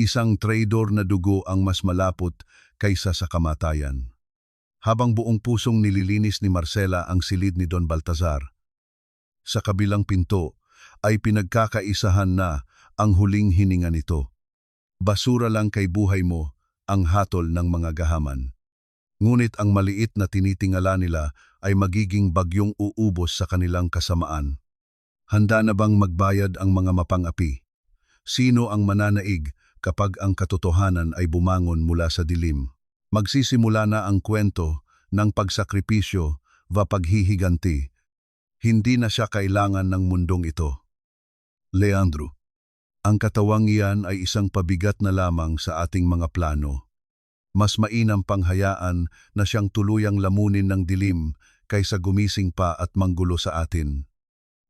Isang traidor na dugo ang mas malapot kaysa sa kamatayan. Habang buong pusong nililinis ni Marcela ang silid ni Don Baltazar, sa kabilang pinto ay pinagkakaisahan na ang huling hininga nito. Basura lang kay buhay mo ang hatol ng mga gahaman. Ngunit ang maliit na tinitingala nila ay magiging bagyong uubos sa kanilang kasamaan. Handa na bang magbayad ang mga mapang-api? Sino ang mananaig kapag ang katotohanan ay bumangon mula sa dilim? Magsisimula na ang kwento ng pagsakripisyo va paghihiganti. Hindi na siya kailangan ng mundong ito. Leandro, ang katawang iyan ay isang pabigat na lamang sa ating mga plano. Mas mainam pang hayaan na siyang tuluyang lamunin ng dilim kaysa gumising pa at manggulo sa atin.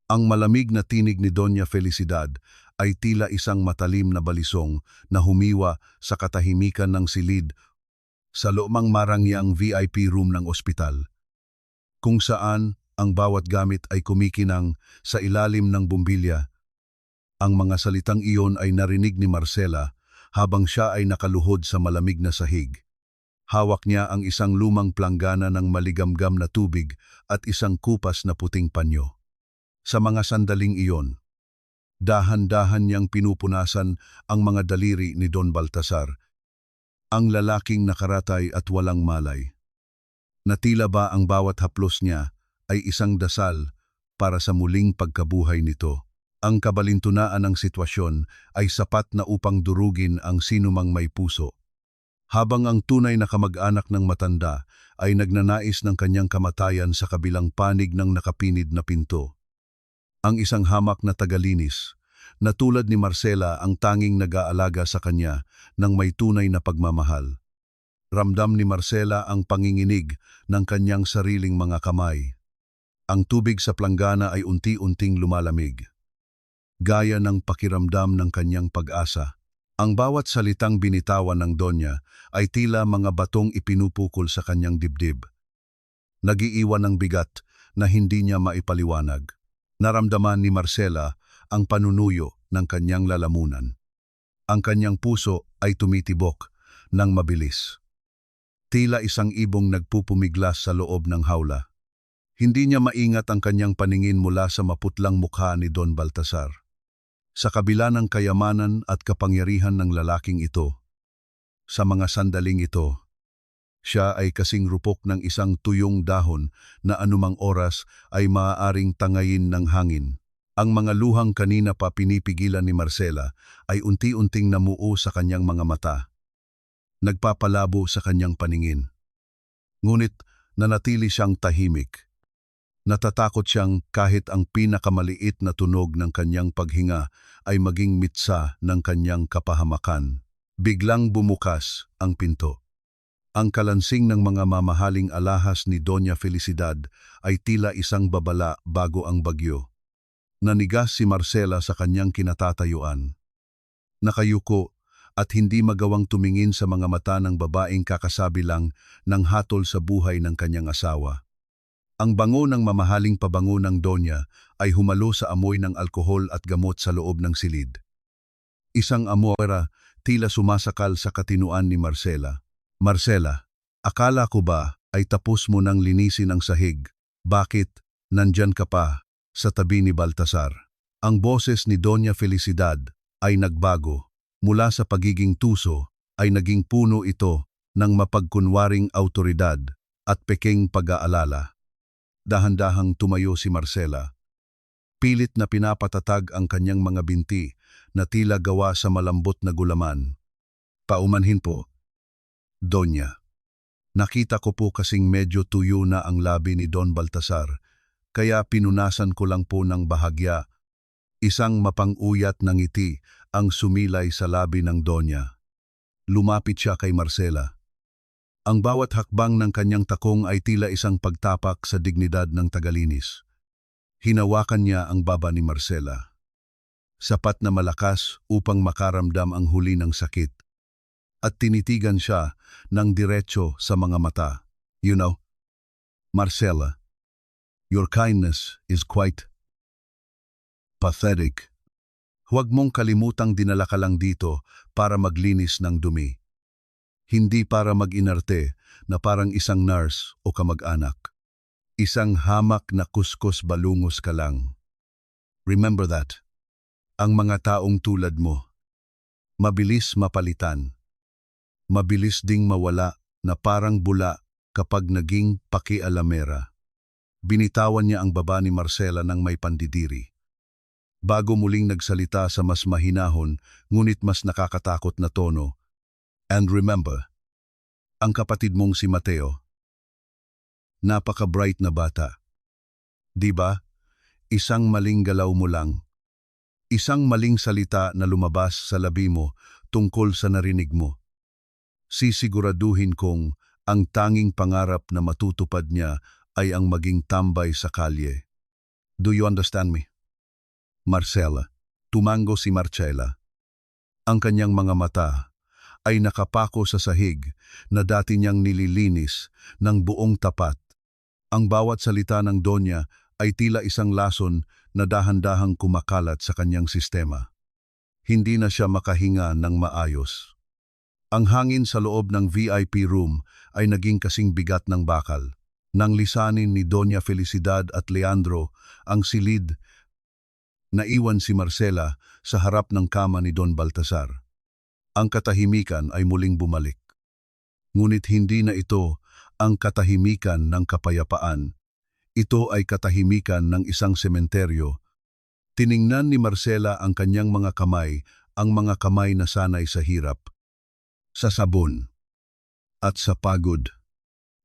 Ang malamig na tinig ni Doña Felicidad ay tila isang matalim na balisong na humiwa sa katahimikan ng silid sa lumang marangyang VIP room ng ospital, kung saan ang bawat gamit ay kumikinang sa ilalim ng bumbilya. Ang mga salitang iyon ay narinig ni Marcela habang siya ay nakaluhod sa malamig na sahig. Hawak niya ang isang lumang planggana ng maligamgam na tubig at isang kupas na puting panyo. Sa mga sandaling iyon, dahan-dahan niyang pinupunasan ang mga daliri ni Don Baltazar, ang lalaking nakaratay at walang malay. Natila ba ang bawat haplos niya ay isang dasal para sa muling pagkabuhay nito. Ang kabalintunaan ng sitwasyon ay sapat na upang durugin ang sinumang may puso. Habang ang tunay na kamag-anak ng matanda ay nagnanais ng kanyang kamatayan sa kabilang panig ng nakapinid na pinto. Ang isang hamak na tagalinis, na tulad ni Marcela ang tanging nag-aalaga sa kanya ng may tunay na pagmamahal. Ramdam ni Marcela ang panginginig ng kanyang sariling mga kamay. Ang tubig sa planggana ay unti-unting lumalamig, gaya ng pakiramdam ng kanyang pag-asa. Ang bawat salitang binitawan ng Donya ay tila mga batong ipinupukol sa kanyang dibdib. Nagiiwan ng bigat na hindi niya maipaliwanag. Naramdaman ni Marcela ang panunuyo ng kanyang lalamunan. Ang kanyang puso ay tumitibok ng mabilis. Tila isang ibong nagpupumiglas sa loob ng hawla. Hindi niya maingat ang kanyang paningin mula sa maputlang mukha ni Don Baltazar. Sa kabila ng kayamanan at kapangyarihan ng lalaking ito, sa mga sandaling ito, siya ay kasing rupok ng isang tuyong dahon na anumang oras ay maaaring tangayin ng hangin. Ang mga luhang kanina pa pinipigilan ni Marcela ay unti-unting namuo sa kanyang mga mata. Nagpapalabo sa kanyang paningin. Ngunit nanatili siyang tahimik. Natatakot siyang kahit ang pinakamaliit na tunog ng kanyang paghinga ay maging mitsa ng kanyang kapahamakan. Biglang bumukas ang pinto. Ang kalansing ng mga mamahaling alahas ni Doña Felicidad ay tila isang babala bago ang bagyo. Nanigas si Marcela sa kanyang kinatatayuan. Nakayuko at hindi magawang tumingin sa mga mata ng babaeng kakasabi lang ng hatol sa buhay ng kanyang asawa. Ang bango ng mamahaling pabango ng Donya ay humalo sa amoy ng alkohol at gamot sa loob ng silid. Isang amoy tila sumasakal sa katinuan ni Marcela. Marcela, akala ko ba ay tapos mo nang linisin ang sahig? Bakit nandyan ka pa sa tabi ni Baltazar? Ang boses ni Doña Felicidad ay nagbago. Mula sa pagiging tuso ay naging puno ito ng mapagkunwaring autoridad at peking pag-aalala. Dahan-dahang tumayo si Marcela. Pilit na pinapatatag ang kanyang mga binti na tila gawa sa malambot na gulaman. Paumanhin po, Donya. Nakita ko po kasing medyo tuyo na ang labi ni Don Baltazar, kaya pinunasan ko lang po ng bahagya. Isang mapang-uyat na ngiti ang sumilay sa labi ng Donya. Lumapit siya kay Marcela. Ang bawat hakbang ng kanyang takong ay tila isang pagtapak sa dignidad ng tagalinis. Hinawakan niya ang baba ni Marcela. Sapat na malakas upang makaramdam ang huli ng sakit. At tinitigan siya ng diretso sa mga mata. You know, Marcela, your kindness is quite pathetic. Huwag mong kalimutang dinala ka lang dito para maglinis ng dumi. Hindi para mag-inarte na parang isang nurse o kamag-anak. Isang hamak na kuskus balungos ka lang. Remember that. Ang mga taong tulad mo, mabilis mapalitan, mabilis ding mawala na parang bula kapag naging pakialamera. Binitawan niya ang baba ni Marcela ng may pandidiri. Bago muling nagsalita sa mas mahinahon ngunit mas nakakatakot na tono. And remember, ang kapatid mong si Mateo, napaka-bright na bata. Di ba? Isang maling galaw mo lang. Isang maling salita na lumabas sa labi mo tungkol sa narinig mo. Sisiguraduhin kong ang tanging pangarap na matutupad niya ay ang maging tambay sa kalye. Do you understand me? Marcela. Tumango si Marcela. Ang kanyang mga mata ay nakapako sa sahig na dati niyang nililinis ng buong tapat. Ang bawat salita ng Donya ay tila isang lason na dahan-dahang kumakalat sa kanyang sistema. Hindi na siya makahinga ng maayos. Ang hangin sa loob ng VIP room ay naging kasing bigat ng bakal. Nang lisanin ni Doña Felicidad at Leandro ang silid, naiwan si Marcela sa harap ng kama ni Don Baltasar. Ang katahimikan ay muling bumalik. Ngunit hindi na ito ang katahimikan ng kapayapaan. Ito ay katahimikan ng isang sementeryo. Tiningnan ni Marcela ang kanyang mga kamay, ang mga kamay na sanay sa hirap, sa sabon, at sa pagod.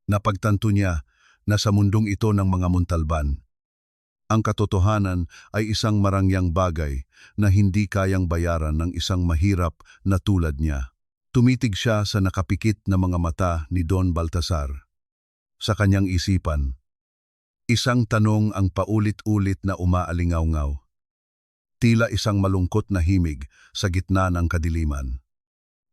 Napagtanto niya na sa mundong ito ng mga muntalban, ang katotohanan ay isang marangyang bagay na hindi kayang bayaran ng isang mahirap na tulad niya. Tumitig siya sa nakapikit na mga mata ni Don Baltasar. Sa kanyang isipan, isang tanong ang paulit-ulit na umaalingaw-ngaw. Tila isang malungkot na himig sa gitna ng kadiliman.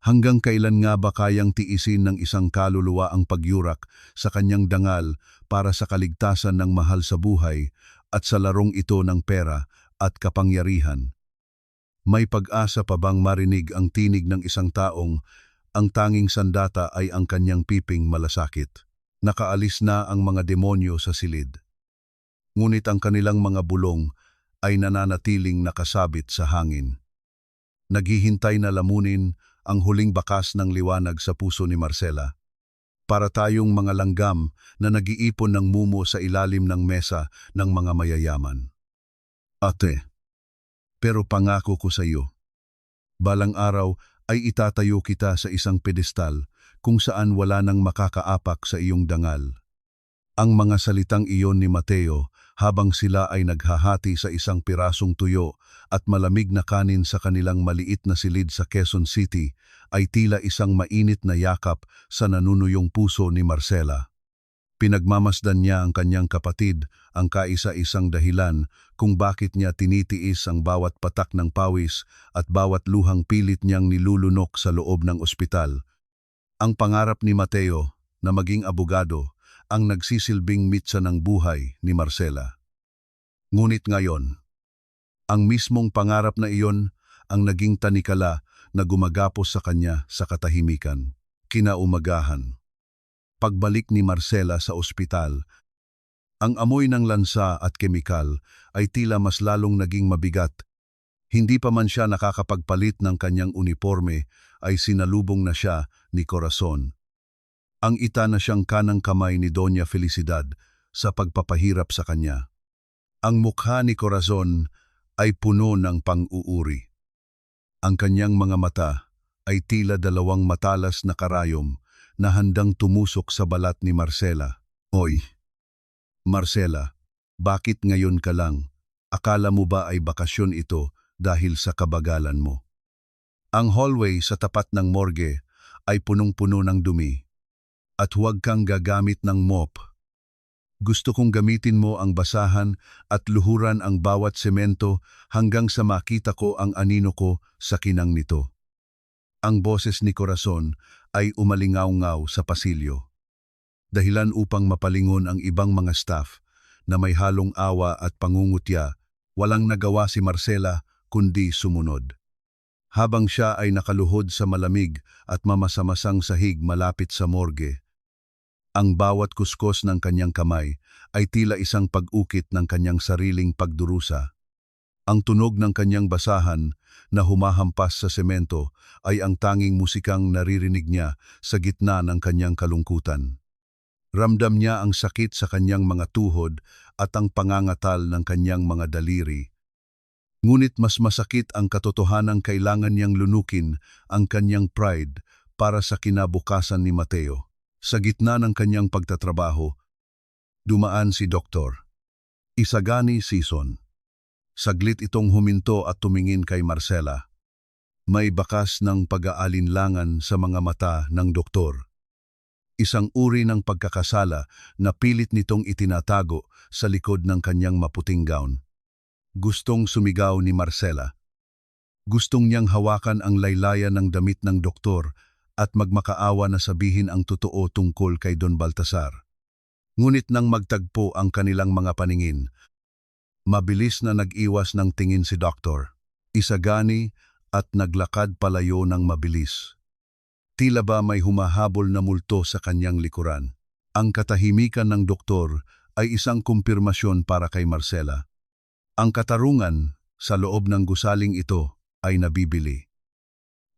Hanggang kailan nga ba kayang tiisin ng isang kaluluwa ang pagyurak sa kanyang dangal para sa kaligtasan ng mahal sa buhay at sa larong ito ng pera at kapangyarihan? May pag-asa pa bang marinig ang tinig ng isang taong ang tanging sandata ay ang kanyang piping malasakit? Nakaalis na ang mga demonyo sa silid. Ngunit ang kanilang mga bulong ay nananatiling nakasabit sa hangin. Naghihintay na lamunin ang huling bakas ng liwanag sa puso ni Marcela. Para tayong mga langgam na nag-iipon ng mumo sa ilalim ng mesa ng mga mayayaman. Ate, pero pangako ko sa iyo, balang araw ay itatayo kita sa isang pedestal kung saan wala nang makakaapak sa iyong dangal. Ang mga salitang iyon ni Mateo habang sila ay naghahati sa isang pirasong tuyo at malamig na kanin sa kanilang maliit na silid sa Quezon City ay tila isang mainit na yakap sa nanunuyong puso ni Marcela. Pinagmamasdan niya ang kanyang kapatid, ang kaisa-isang dahilan kung bakit niya tinitiis ang bawat patak ng pawis at bawat luhang pilit niyang nilulunok sa loob ng ospital. Ang pangarap ni Mateo na maging abogado ang nagsisilbing mitsa ng buhay ni Marcela. Ngunit ngayon, ang mismong pangarap na iyon ang naging tanikala na gumagapos sa kanya sa katahimikan. Kinaumagahan. Pagbalik ni Marcela sa ospital, ang amoy ng lansa at kemikal ay tila mas lalong naging mabigat. Hindi pa man siya nakakapagpalit ng kanyang uniforme ay sinalubong na siya ni Corazon. Ang ita na siyang kanang kamay ni Doña Felicidad sa pagpapahirap sa kanya. Ang mukha ni Corazon ay puno ng pang-uuri. Ang kanyang mga mata ay tila dalawang matalas na karayom na handang tumusok sa balat ni Marcela. Oy, Marcela, bakit ngayon ka lang? Akala mo ba ay bakasyon ito dahil sa kabagalan mo? Ang hallway sa tapat ng morgue ay punong-puno ng dumi. At huwag kang gagamit ng mop. Gusto kong gamitin mo ang basahan at luhuran ang bawat semento hanggang sa makita ko ang anino ko sa kinang nito. Ang boses ni Corazon ay umalingaw-ngaw sa pasilyo. Dahilan upang mapalingon ang ibang mga staff na may halong awa at pangungutya, walang nagawa si Marcela kundi sumunod. habang siya ay nakaluhod sa malamig at mamasamasang sahig malapit sa morgue. Ang bawat kuskos ng kanyang kamay ay tila isang pag-ukit ng kanyang sariling pagdurusa. Ang tunog ng kanyang basahan na humahampas sa semento ay ang tanging musikang naririnig niya sa gitna ng kanyang kalungkutan. Ramdam niya ang sakit sa kanyang mga tuhod at ang pangangatal ng kanyang mga daliri. Ngunit mas masakit ang katotohanang kailangan niyang lunukin ang kanyang pride para sa kinabukasan ni Mateo. Sa gitna ng kanyang pagtatrabaho, dumaan si Doktor. Isagani Sison. Saglit itong huminto at tumingin kay Marcela. May bakas ng pag-aalinlangan sa mga mata ng doktor. Isang uri ng pagkakasala na pilit nitong itinatago sa likod ng kanyang maputing gown. Gustong sumigaw ni Marcela. Gustong niyang hawakan ang laylayan ng damit ng doktor at magmakaawa na sabihin ang totoo tungkol kay Don Baltasar. Ngunit nang magtagpo ang kanilang mga paningin, mabilis na nag-iwas ng tingin si Doktor. Isagani at naglakad palayo ng mabilis. Tila ba may humahabol na multo sa kanyang likuran. Ang katahimikan ng doktor ay isang kumpirmasyon para kay Marcela. Ang katarungan sa loob ng gusaling ito ay nabibili.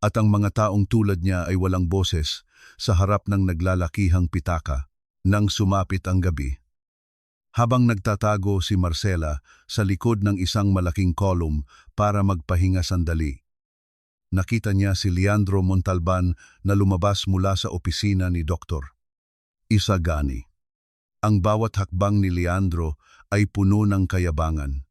At ang mga taong tulad niya ay walang boses sa harap ng naglalakihang pitaka nang sumapit ang gabi. Habang nagtatago si Marcela sa likod ng isang malaking kolum para magpahinga sandali, nakita niya si Leandro Montalban na lumabas mula sa opisina ni Dr. Isagani. Ang bawat hakbang ni Leandro ay puno ng kayabangan.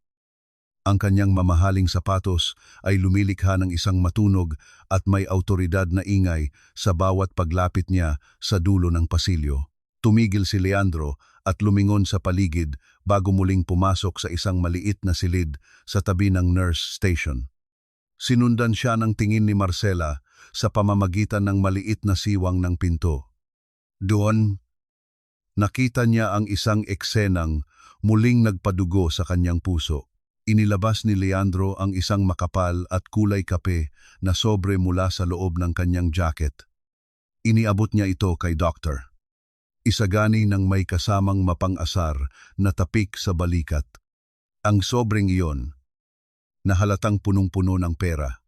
Ang kanyang mamahaling sapatos ay lumilikha ng isang matunog at may autoridad na ingay sa bawat paglapit niya sa dulo ng pasilyo. Tumigil si Leandro at lumingon sa paligid bago muling pumasok sa isang maliit na silid sa tabi ng nurse station. Sinundan siya ng tingin ni Marcela sa pamamagitan ng maliit na siwang ng pinto. Doon, nakita niya ang isang eksenang muling nagpadugo sa kanyang puso. Inilabas ni Leandro ang isang makapal at kulay kape na sobre mula sa loob ng kanyang jacket. Iniabot niya ito kay Dr. Isagani ng may kasamang mapang-asar na tapik sa balikat. Ang sobreng iyon, na halatang punong-puno ng pera,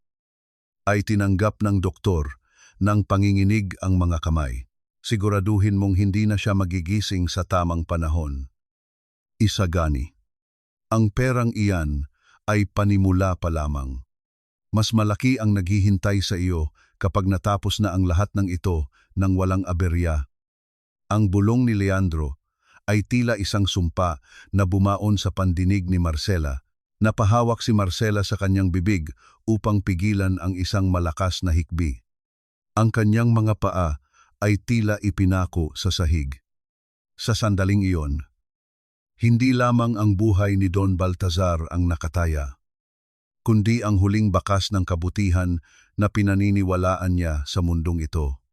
ay tinanggap ng doktor nang panginginig ang mga kamay. Siguraduhin mong hindi na siya magigising sa tamang panahon. Isagani. Ang perang iyan ay panimula pa lamang. Mas malaki ang naghihintay sa iyo kapag natapos na ang lahat ng ito nang walang aberya. Ang bulong ni Leandro ay tila isang sumpa na bumaon sa pandinig ni Marcela. Napahawak si Marcela sa kanyang bibig upang pigilan ang isang malakas na hikbi. Ang kanyang mga paa ay tila ipinako sa sahig. Sa sandaling iyon, hindi lamang ang buhay ni Don Baltasar ang nakataya, kundi ang huling bakas ng kabutihan na pinaniniwalaan niya sa mundong ito.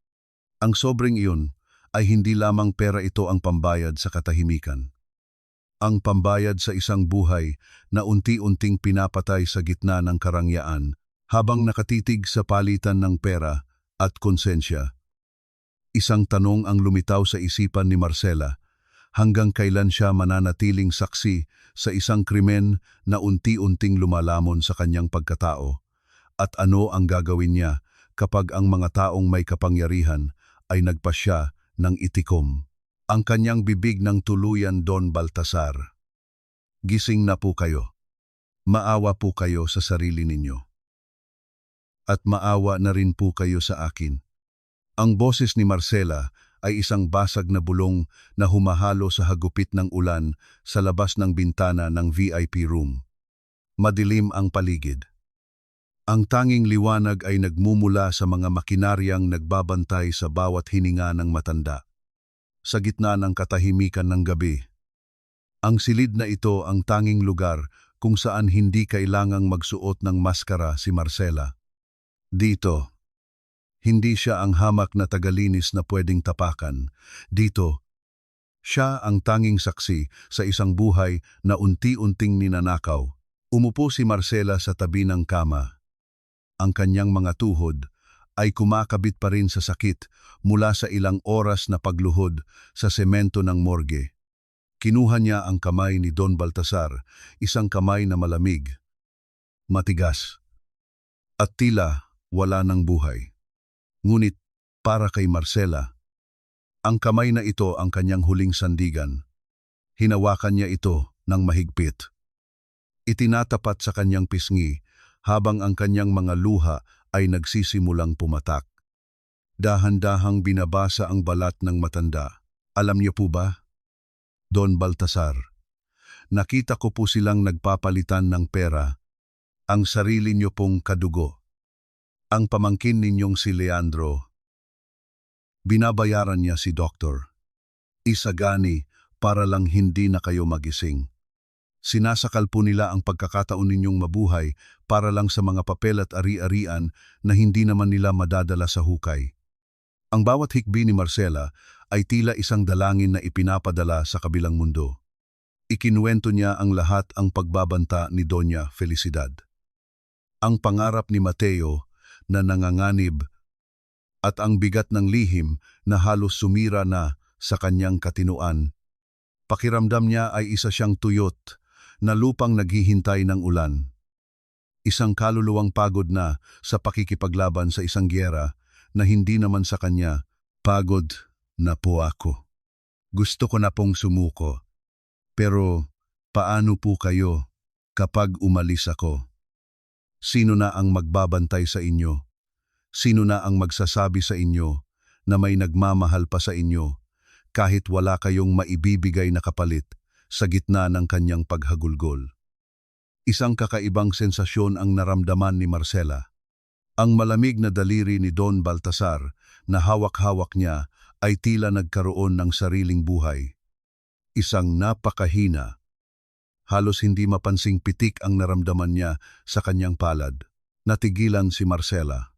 Ang sobreng iyon ay hindi lamang pera, ito ang pambayad sa katahimikan. Ang pambayad sa isang buhay na unti-unting pinapatay sa gitna ng karangyaan habang nakatitig sa palitan ng pera at konsensya. Isang tanong ang lumitaw sa isipan ni Marcela. Hanggang kailan siya mananatiling saksi sa isang krimen na unti-unting lumalamon sa kanyang pagkatao? At ano ang gagawin niya kapag ang mga taong may kapangyarihan ay nagpasya ng itikom ang kanyang bibig ng tuluyan? Don Baltasar, gising na po kayo. Maawa po kayo sa sarili ninyo. At maawa na rin po kayo sa akin. Ang boses ni Marcela ay isang basag na bulong na humahalo sa hagupit ng ulan sa labas ng bintana ng VIP room. Madilim ang paligid. Ang tanging liwanag ay nagmumula sa mga makinaryang nagbabantay sa bawat hininga ng matanda. Sa gitna ng katahimikan ng gabi, ang silid na ito ang tanging lugar kung saan hindi kailangang magsuot ng maskara si Marcela. Dito, hindi siya ang hamak na tagalinis na pwedeng tapakan. Dito, siya ang tanging saksi sa isang buhay na unti-unting ninanakaw. Umupo si Marcela sa tabi ng kama. ang kanyang mga tuhod, ay kumakabit pa rin sa sakit mula sa ilang oras na pagluhod sa semento ng morgue. Kinuha niya ang kamay ni Don Baltasar, isang kamay na malamig, matigas, at tila wala ng buhay. Ngunit para kay Marcela, ang kamay na ito ang kanyang huling sandigan. Hinawakan niya ito ng mahigpit. Itinatapat sa kanyang pisngi habang ang kanyang mga luha ay nagsisimulang pumatak. Dahan-dahang binabasa ang balat ng matanda. Alam niyo po ba, Don Baltasar, nakita ko po silang nagpapalitan ng pera, ang sarili niyo pong kadugo. Ang pamangkin ninyong si Leandro, binabayaran niya si Doktor. Isagani para lang hindi na kayo magising. Sinasakal po nila ang pagkakataon ninyong mabuhay para lang sa mga papel at ari-arian na hindi naman nila madadala sa hukay. Ang bawat hikbi ni Marcela ay tila isang dalangin na ipinapadala sa kabilang mundo. Ikinuwento niya ang lahat ang pagbabanta ni Doña Felicidad. Ang pangarap ni Mateo na nanganganib at ang bigat ng lihim na halos sumira na sa kanyang katinuan. Pakiramdam niya ay isa siyang tuyot na lupang naghihintay ng ulan. Isang kaluluwang pagod na sa pakikipaglaban sa isang gyera na hindi naman sa kanya. Pagod na po ako. Gusto ko na pong sumuko. Pero paano po kayo kapag umalis ako? Sino na ang magbabantay sa inyo? Sino na ang magsasabi sa inyo na may nagmamahal pa sa inyo kahit wala kayong maibibigay na kapalit sa gitna ng kanyang paghagulgol? Isang kakaibang sensasyon ang naramdaman ni Marcela. Ang malamig na daliri ni Don Baltasar na hawak-hawak niya ay tila nagkaroon ng sariling buhay. Isang napakahina, halos hindi mapansing pitik ang naramdaman niya sa kanyang palad. Natigilan si Marcela.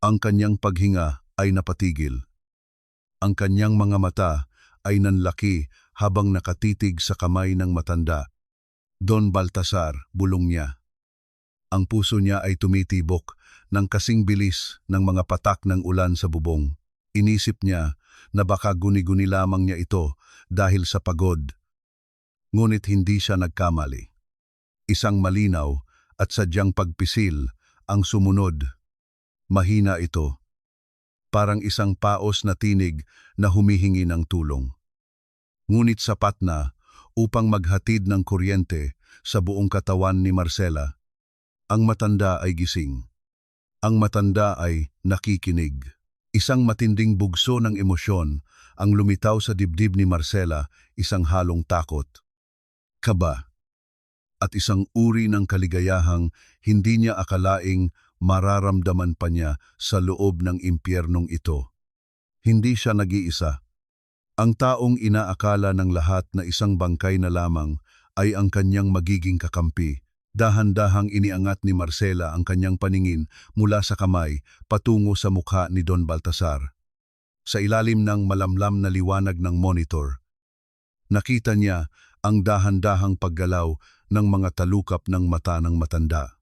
Ang kanyang paghinga ay napatigil. Ang kanyang mga mata ay nanlaki habang nakatitig sa kamay ng matanda. Don Baltasar, bulong niya. Ang puso niya ay tumitibok ng kasing bilis ng mga patak ng ulan sa bubong. Inisip niya na baka guni-guni lamang niya ito dahil sa pagod. Ngunit hindi siya nagkamali. Isang malinaw at sadyang pagpisil ang sumunod. Mahina ito, parang isang paos na tinig na humihingi ng tulong. Ngunit sapat na upang maghatid ng kuryente sa buong katawan ni Marcela. Ang matanda ay gising. Ang matanda ay nakikinig. Isang matinding bugso ng emosyon ang lumitaw sa dibdib ni Marcela, isang halong takot, kaba, at isang uri ng kaligayahang hindi niya akalaing mararamdaman pa niya sa loob ng impyernong ito. Hindi siya nag-iisa. Ang taong inaakala ng lahat na isang bangkay na lamang ay ang kanyang magiging kakampi. Dahan-dahang iniangat ni Marcela ang kanyang paningin mula sa kamay patungo sa mukha ni Don Baltasar. Sa ilalim ng malamlam na liwanag ng monitor, nakita niya ang dahan-dahang paggalaw ng mga talukap ng mata ng matanda.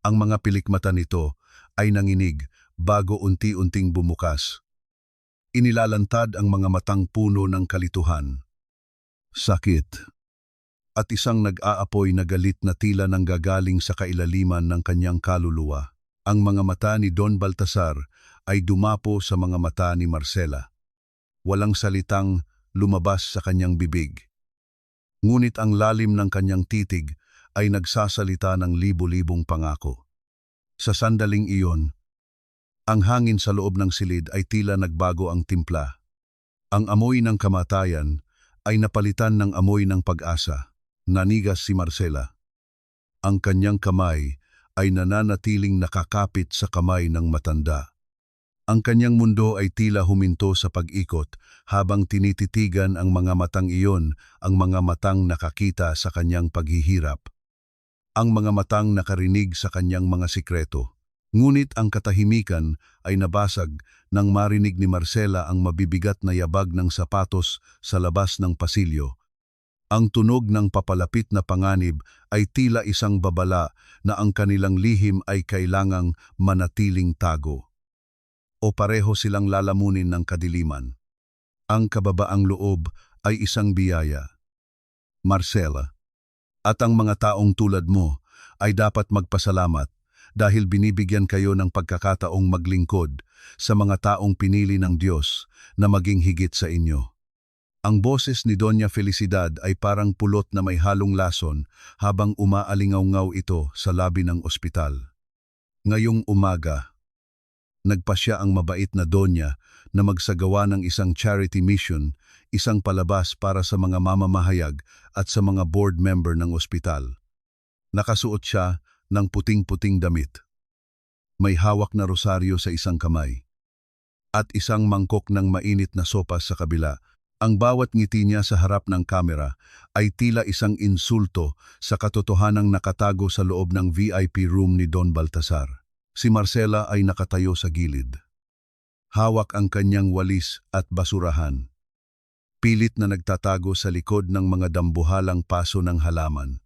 Ang mga pilikmata nito ay nanginig bago unti-unting bumukas. Inilalantad ang mga matang puno ng kalituhan, sakit, at isang nag-aapoy na galit na tila nanggagaling sa kailaliman ng kanyang kaluluwa. Ang mga mata ni Don Baltasar ay dumapo sa mga mata ni Marcela. Walang salitang lumabas sa kanyang bibig. Ngunit ang lalim ng kanyang titig ay nagsasalita ng libo-libong pangako. Sa sandaling iyon, ang hangin sa loob ng silid ay tila nagbago ang timpla. Ang amoy ng kamatayan ay napalitan ng amoy ng pag-asa. Nanigas si Marcela. Ang kanyang kamay ay nananatiling nakakapit sa kamay ng matanda. Ang kanyang mundo ay tila huminto sa pag-ikot habang tinititigan ang mga matang iyon, ang mga matang nakakita sa kanyang paghihirap. Ang mga matang nakarinig sa kanyang mga sikreto. Ngunit ang katahimikan ay nabasag nang marinig ni Marcela ang mabibigat na yabag ng sapatos sa labas ng pasilyo. Ang tunog ng papalapit na panganib ay tila isang babala na ang kanilang lihim ay kailangang manatiling tago. O pareho silang lalamunin ng kadiliman. Ang kababaang loob ay isang biyaya. Marcela, at ang mga taong tulad mo ay dapat magpasalamat dahil binibigyan kayo ng pagkakataong maglingkod sa mga taong pinili ng Diyos na maging higit sa inyo. Ang boses ni Doña Felicidad ay parang pulot na may halong lason habang umaalingaw-ngaw ito sa labi ng ospital. Ngayong umaga, nagpasya ang mabait na Donya na magsagawa ng isang charity mission, isang palabas para sa mga mamamahayag at sa mga board member ng ospital. Nakasuot siya ng puting-puting damit. May hawak na rosaryo sa isang kamay at isang mangkok ng mainit na sopas sa kabila. Ang bawat ngiti niya sa harap ng kamera ay tila isang insulto sa katotohanang nakatago sa loob ng VIP room ni Don Baltasar. Si Marcela ay nakatayo sa gilid. Hawak ang kanyang walis at basurahan. Pilit na nagtatago sa likod ng mga dambuhalang paso ng halaman.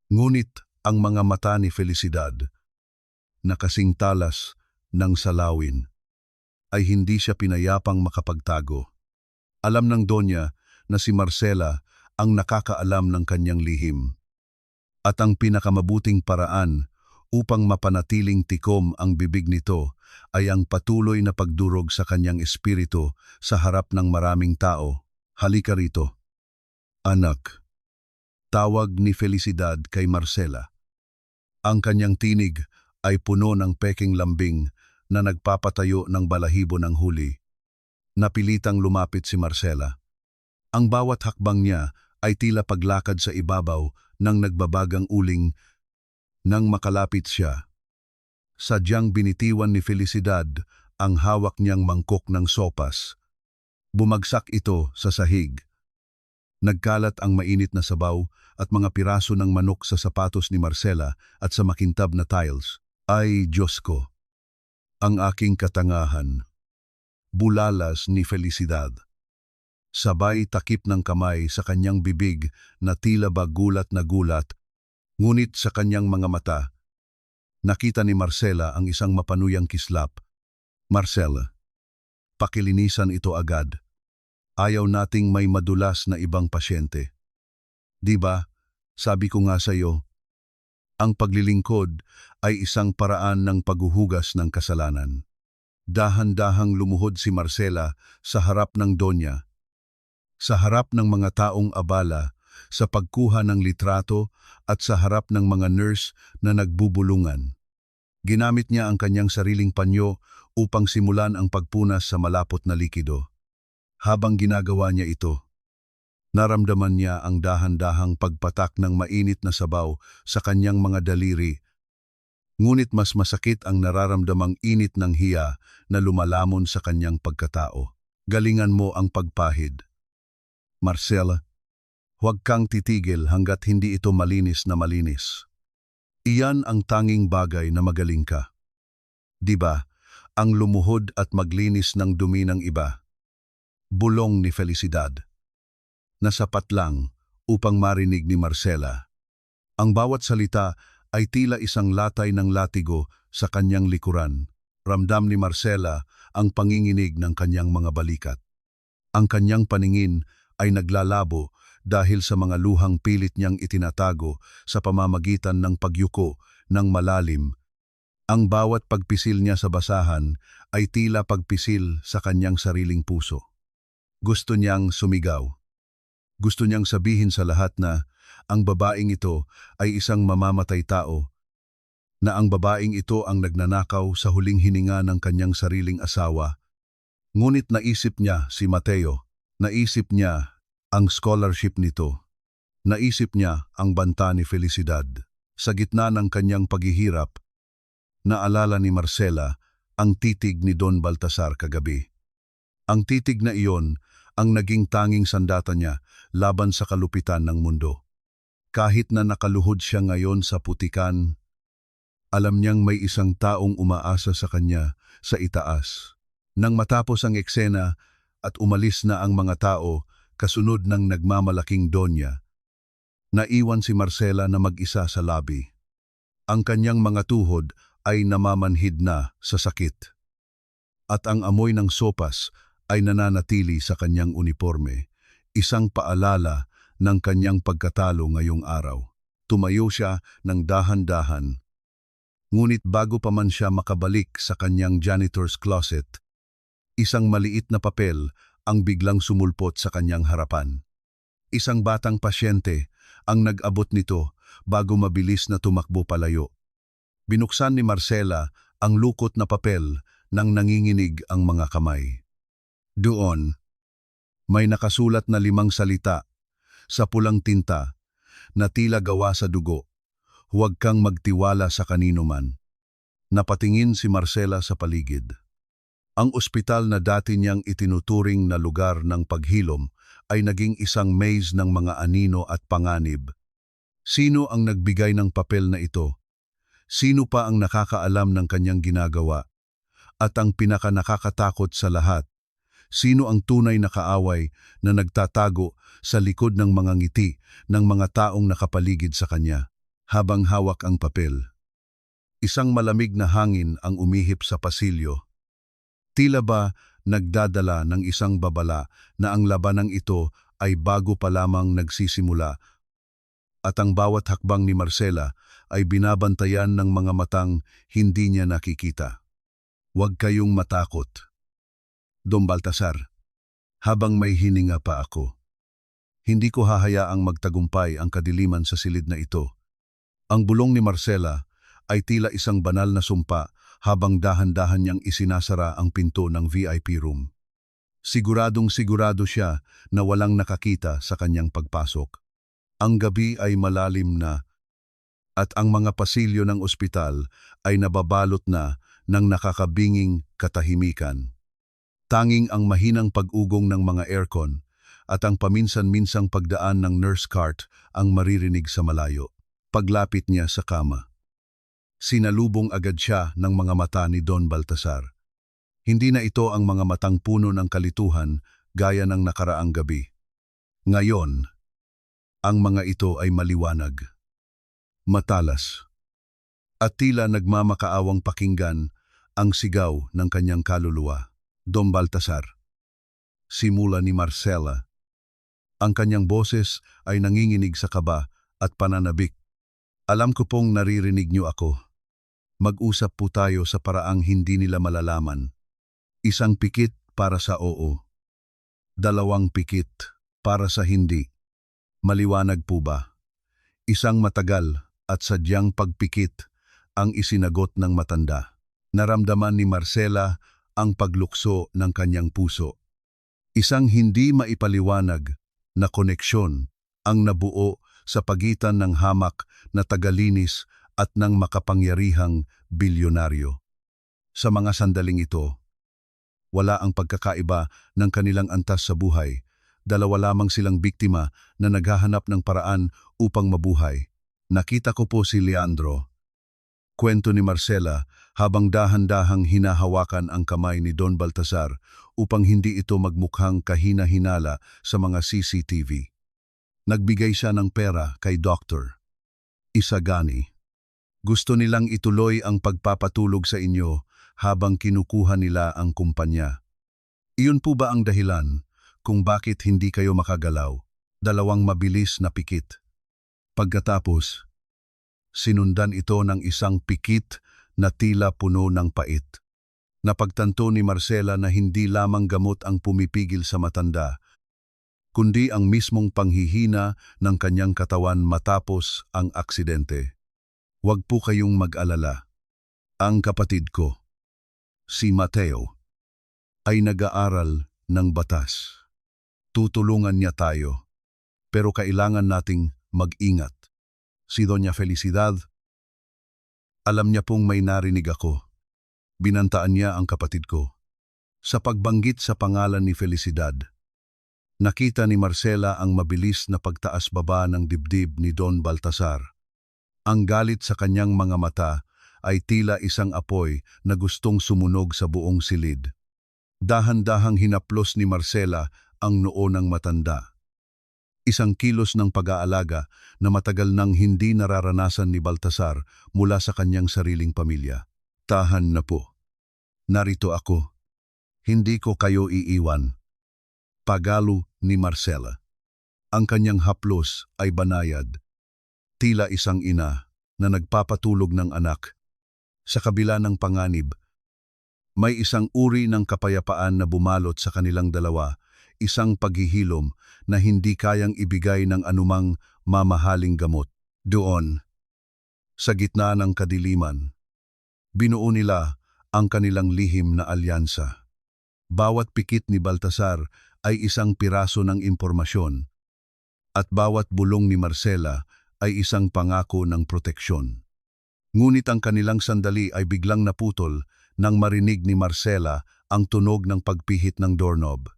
Ngunit ang mga mata ni Felicidad, na kasing talas ng salawin, ay hindi siya pinayapang makapagtago. Alam ng Donya na si Marcela ang nakakaalam ng kanyang lihim. At ang pinakamabuting paraan upang mapanatiling tikom ang bibig nito ay ang patuloy na pagdurog sa kanyang espiritu sa harap ng maraming tao. Halika rito. Anak. Tawag ni Felicidad kay Marcela. Ang kanyang tinig ay puno ng peking lambing na nagpapatayo ng balahibo ng huli. Napilitang lumapit si Marcela. Ang bawat hakbang niya ay tila paglakad sa ibabaw ng nagbabagang uling. Nang makalapit siya, sadyang binitiwan ni Felicidad ang hawak niyang mangkok ng sopas. Bumagsak ito sa sahig. Nagkalat ang mainit na sabaw at mga piraso ng manok sa sapatos ni Marcela at sa makintab na tiles. Ay, Diyos ko! Ang aking katangahan! Bulalas ni Felicidad. Sabay takip ng kamay sa kanyang bibig na tila ba gulat na gulat, ngunit sa kanyang mga mata, nakita ni Marcela ang isang mapanuyang kislap. Marcela, pakilinisan ito agad. Ayaw nating may madulas na ibang pasyente. Di ba, sabi ko nga sa iyo, ang paglilingkod ay isang paraan ng paghuhugas ng kasalanan. Dahan-dahang lumuhod si Marcela sa harap ng Donya, sa harap ng mga taong abala, sa pagkuha ng litrato at sa harap ng mga nurse na nagbubulungan. Ginamit niya ang kanyang sariling panyo upang simulan ang pagpunas sa malapot na likido. Habang ginagawa niya ito, naramdaman niya ang dahan-dahang pagpatak ng mainit na sabaw sa kanyang mga daliri. Ngunit mas masakit ang nararamdamang init ng hiya na lumalamon sa kanyang pagkatao. Galingan mo ang pagpahid. Marcela, huwag kang titigil hanggat hindi ito malinis na malinis. Iyan ang tanging bagay na magaling ka. Di ba, ang lumuhod at maglinis ng dumi ng iba. Bulong ni Felicidad. Nasapat lang upang marinig ni Marcela. Ang bawat salita ay tila isang latay ng latigo sa kanyang likuran. Ramdam ni Marcela ang panginginig ng kanyang mga balikat. Ang kanyang paningin ay naglalabo dahil sa mga luhang pilit niyang itinatago sa pamamagitan ng pagyuko ng malalim. Ang bawat pagpisil niya sa basahan ay tila pagpisil sa kanyang sariling puso. Gusto niyang sumigaw. Gusto niyang sabihin sa lahat na ang babaeng ito ay isang mamamatay tao, na ang babaeng ito ang nagnanakaw sa huling hininga ng kanyang sariling asawa. Ngunit naisip niya si Mateo, naisip niya ang scholarship nito, naisip niya ang banta ni Felicidad. Sa gitna ng kanyang paghihirap, naalala ni Marcela ang titig ni Don Baltasar kagabi. Ang titig na iyon ang naging tanging sandata niya laban sa kalupitan ng mundo. Kahit na nakaluhod siya ngayon sa putikan, alam niyang may isang taong umaasa sa kanya sa itaas. Nang matapos ang eksena at umalis na ang mga tao, kasunod ng nagmamalaking Donya, Naiwan si Marcela na mag-isa sa lobby. Ang kanyang mga tuhod ay namamanhid na sa sakit. At ang amoy ng sopas ay nananatili sa kanyang uniforme, isang paalala ng kanyang pagkatalo ngayong araw. Tumayo siya ng dahan-dahan. Ngunit bago pa man siya makabalik sa kanyang janitor's closet, isang maliit na papel ang biglang sumulpot sa kanyang harapan. Isang batang pasyente ang nag-abot nito bago mabilis na tumakbo palayo. Binuksan ni Marcela ang lukot na papel nang nanginginig ang mga kamay. Doon, may nakasulat na 5 salita sa pulang tinta na tila gawa sa dugo. Huwag kang magtiwala sa kanino man. Napatingin si Marcela sa paligid. Ang ospital na dati niyang itinuturing na lugar ng paghilom ay naging isang maze ng mga anino at panganib. Sino ang nagbigay ng papel na ito? Sino pa ang nakakaalam ng kanyang ginagawa? At ang pinaka-nakakatakot sa lahat, sino ang tunay na kaaway na nagtatago sa likod ng mga ngiti ng mga taong nakapaligid sa kanya habang hawak ang papel? Isang malamig na hangin ang umihip sa pasilyo. Tila ba nagdadala ng isang babala na ang labanang ito ay bago pa lamang nagsisimula at ang bawat hakbang ni Marcela ay binabantayan ng mga matang hindi niya nakikita. Huwag kayong matakot, Don Baltasar, habang may hininga pa ako. Hindi ko hahayaang magtagumpay ang kadiliman sa silid na ito. Ang bulong ni Marcela ay tila isang banal na sumpa habang dahan-dahan niyang isinasara ang pinto ng VIP room. Siguradong sigurado siya na walang nakakita sa kanyang pagpasok. Ang gabi ay malalim na at ang mga pasilyo ng ospital ay nababalot na ng nakakabinging katahimikan. Tanging ang mahinang pag-ugong ng mga aircon at ang paminsan-minsang pagdaan ng nurse cart ang maririnig sa malayo. Paglapit niya sa kama, sinalubong agad siya ng mga mata ni Don Baltasar. Hindi na ito ang mga matang puno ng kalituhan gaya ng nakaraang gabi. Ngayon, ang mga ito ay maliwanag, matalas, at tila nagmamakaawang pakinggan ang sigaw ng kanyang kaluluwa. Don Baltasar, simula ni Marcela. Ang kanyang boses ay nanginginig sa kaba at pananabik. Alam ko pong naririnig niyo ako. Mag-usap po tayo sa paraang hindi nila malalaman. Isang pikit para sa oo. 2 pikit para sa hindi. Maliwanag po ba? Isang matagal at sadyang pagpikit ang isinagot ng matanda. Naramdaman ni Marcela ang paglukso ng kanyang puso. Isang hindi maipaliwanag na koneksyon ang nabuo sa pagitan ng hamak na tagalinis at ng makapangyarihang bilyonaryo. Sa mga sandaling ito, wala ang pagkakaiba ng kanilang antas sa buhay. 2 lamang silang biktima na naghahanap ng paraan upang mabuhay. Nakita ko po si Leandro. Kwento ni Marcela habang dahan-dahang hinahawakan ang kamay ni Don Baltasar upang hindi ito magmukhang kahina-hinala sa mga CCTV. Nagbigay siya ng pera kay Dr. Isagani. Gusto nilang ituloy ang pagpapatulog sa inyo habang kinukuha nila ang kumpanya. Iyon po ba ang dahilan kung bakit hindi kayo makagalaw? 2 mabilis na pikit. Pagkatapos, sinundan ito ng isang pikit na tila puno ng pait. Napagtanto ni Marcela na hindi lamang gamot ang pumipigil sa matanda, kundi ang mismong panghihina ng kanyang katawan matapos ang aksidente. Huwag po kayong mag-alala. Ang kapatid ko, si Mateo, ay nag-aaral ng batas. Tutulungan niya tayo, pero kailangan nating mag-ingat. Si Doña Felicidad, alam niya pong may narinig ako. Binantaan niya ang kapatid ko. Sa pagbanggit sa pangalan ni Felicidad, nakita ni Marcela ang mabilis na pagtaas-baba ng dibdib ni Don Baltasar. Ang galit sa kanyang mga mata ay tila isang apoy na gustong sumunog sa buong silid. Dahan-dahang hinaplos ni Marcela ang noo ng matanda. Isang kilos ng pag-aalaga na matagal nang hindi nararanasan ni Baltasar mula sa kanyang sariling pamilya. Tahan na po. Narito ako. Hindi ko kayo iiwan. Pagalo ni Marcela. Ang kanyang haplos ay banayad. Tila isang ina na nagpapatulog ng anak. Sa kabila ng panganib, may isang uri ng kapayapaan na bumalot sa kanilang dalawa, isang paghihilom na hindi kayang ibigay ng anumang mamahaling gamot. Doon, sa gitna ng kadiliman, binuo nila ang kanilang lihim na alyansa. Bawat pikit ni Baltasar ay isang piraso ng impormasyon, at bawat bulong ni Marcela ay isang pangako ng proteksyon. Ngunit ang kanilang sandali ay biglang naputol nang marinig ni Marcela ang tunog ng pagpihit ng doorknob.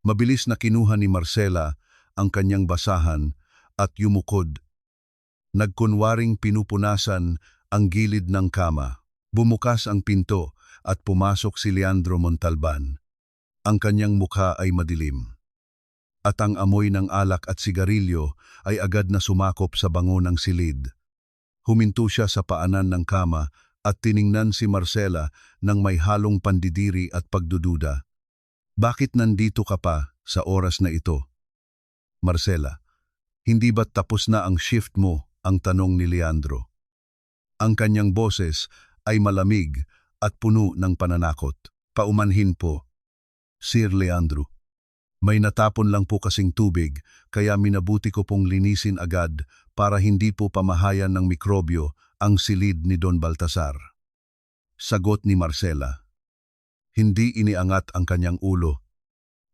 Mabilis na kinuha ni Marcela ang kanyang basahan at yumukod. Nagkunwaring pinupunasan ang gilid ng kama. Bumukas ang pinto at pumasok si Leandro Montalban. Ang kanyang mukha ay madilim. At ang amoy ng alak at sigarilyo ay agad na sumakop sa bango ng silid. Huminto siya sa paanan ng kama at tiningnan si Marcela ng may halong pandidiri at pagdududa. Bakit nandito ka pa sa oras na ito? Marcela, hindi ba't tapos na ang shift mo? Ang tanong ni Leandro. Ang kanyang boses ay malamig at puno ng pananakot. Paumanhin po, Sir Leandro. May natapon lang po kasing tubig, kaya minabuti ko pong linisin agad para hindi po pamahayan ng mikrobyo ang silid ni Don Baltasar. Sagot ni Marcela. Hindi iniangat ang kanyang ulo.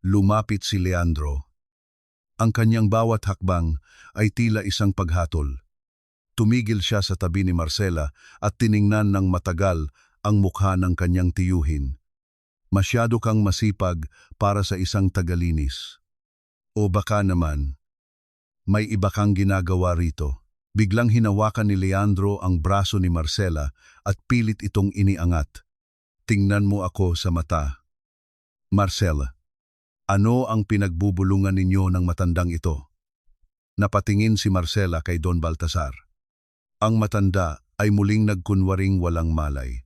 Lumapit si Leandro. Ang kanyang bawat hakbang ay tila isang paghatol. Tumigil siya sa tabi ni Marcela at tiningnan ng matagal ang mukha ng kanyang tiyuhin. Masyado kang masipag para sa isang tagalinis. O baka naman, may iba kang ginagawa rito. Biglang hinawakan ni Leandro ang braso ni Marcela at pilit itong iniangat. Tingnan mo ako sa mata. Marcela, ano ang pinagbubulungan ninyo ng matandang ito? Napatingin si Marcela kay Don Baltasar. Ang matanda ay muling nagkunwaring walang malay.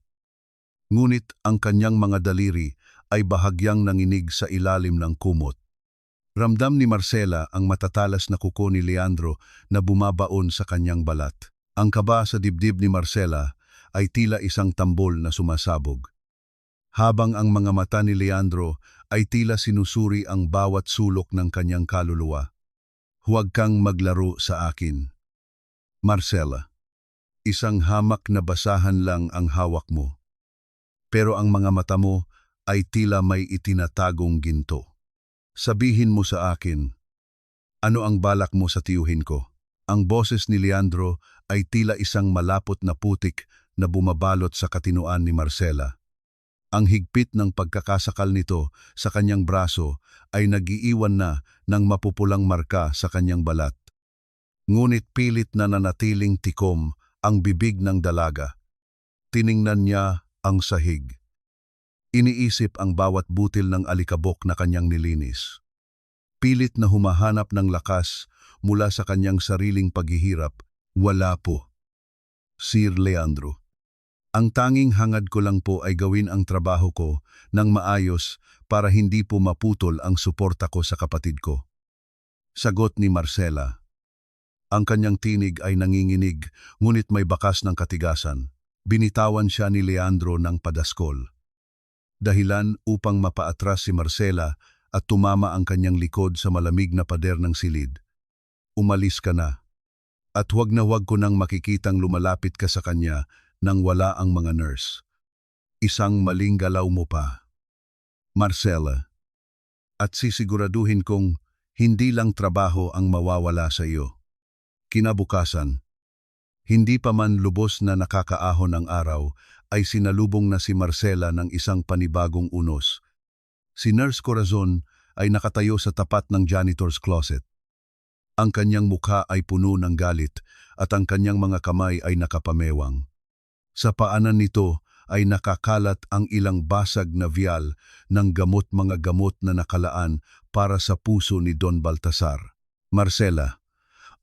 Ngunit ang kanyang mga daliri ay bahagyang nanginig sa ilalim ng kumot. Ramdam ni Marcela ang matatalas na kuko ni Leandro na bumabaon sa kanyang balat. Ang kaba sa dibdib ni Marcela ay tila isang tambol na sumasabog. Habang ang mga mata ni Leandro ay tila sinusuri ang bawat sulok ng kanyang kaluluwa. Huwag kang maglaro sa akin. Marcela, isang hamak na basahan lang ang hawak mo. Pero ang mga mata mo ay tila may itinatagong ginto. Sabihin mo sa akin, ano ang balak mo sa tiyuhin ko? Ang boses ni Leandro ay tila isang malapot na putik na bumabalot sa katinoan ni Marcela. Ang higpit ng pagkakasakal nito sa kanyang braso ay nagiiwan na ng mapupulang marka sa kanyang balat. Ngunit pilit na nanatiling tikom ang bibig ng dalaga. Tiningnan niya ang sahig. Iniisip ang bawat butil ng alikabok na kanyang nilinis. Pilit na humahanap ng lakas mula sa kanyang sariling paghihirap. Wala po. Sir Leandro, ang tanging hangad ko lang po ay gawin ang trabaho ko ng maayos para hindi po maputol ang suporta ko sa kapatid ko. Sagot ni Marcela. Ang kanyang tinig ay nanginginig, ngunit may bakas ng katigasan. Binitawan siya ni Leandro ng padaskol. Dahilan upang mapaatras si Marcela at tumama ang kanyang likod sa malamig na pader ng silid. Umalis ka na. At huwag na huwag ko nang makikitang lumalapit ka sa kanya nang wala ang mga nurse. Isang maling galaw mo pa. Marcela. At sisiguraduhin kong hindi lang trabaho ang mawawala sa iyo. Kinabukasan, hindi pa man lubos na nakakaahon ang araw, ay sinalubong na si Marcela ng isang panibagong unos. Si Nurse Corazon ay nakatayo sa tapat ng janitor's closet. Ang kanyang mukha ay puno ng galit at ang kanyang mga kamay ay nakapamewang. Sa paanan nito ay nakakalat ang ilang basag na vial ng mga gamot na nakalaan para sa puso ni Don Baltasar. Marcela,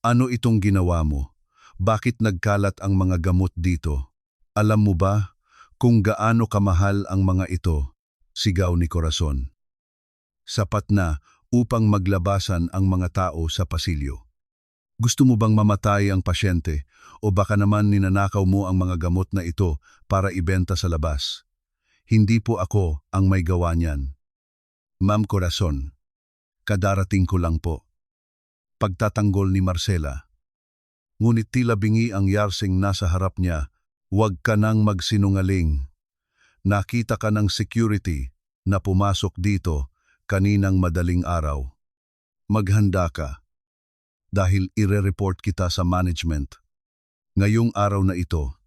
ano itong ginawa mo? Bakit nagkalat ang mga gamot dito? Alam mo ba kung gaano kamahal ang mga ito? Sigaw ni Corazon. Sapat na upang maglabasan ang mga tao sa pasilyo. Gusto mo bang mamatay ang pasyente o baka naman ninanakaw mo ang mga gamot na ito para ibenta sa labas? Hindi po ako ang may gawa niyan. Ma'am Corazon, kadarating ko lang po. Pagtatanggol ni Marcela. Ngunit tila bingi ang yarsing nasa harap niya. Huwag ka nang magsinungaling. Nakita ka ng security na pumasok dito kaninang madaling araw. Maghanda ka dahil ire-report kita sa management. Ngayong araw na ito,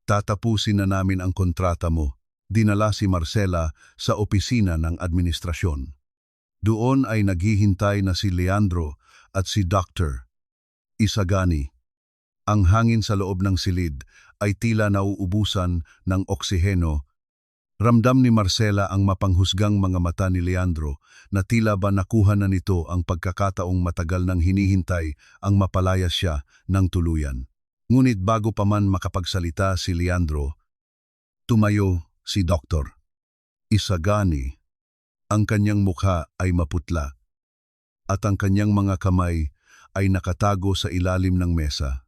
tatapusin na namin ang kontrata mo. Dinala si Marcela sa opisina ng administrasyon. Doon ay naghihintay na si Leandro at si Dr. Isagani. Ang hangin sa loob ng silid ay tila nauubusan ng oksiheno. Ramdam ni Marcela ang mapanghusgang mga mata ni Leandro na tila ba nakuha na nito ang pagkakataong matagal nang hinihintay ang mapalayas siya ng tuluyan. Ngunit bago pa man makapagsalita si Leandro, tumayo si Dr. Isagani. Ang kanyang mukha ay maputla at ang kanyang mga kamay ay nakatago sa ilalim ng mesa.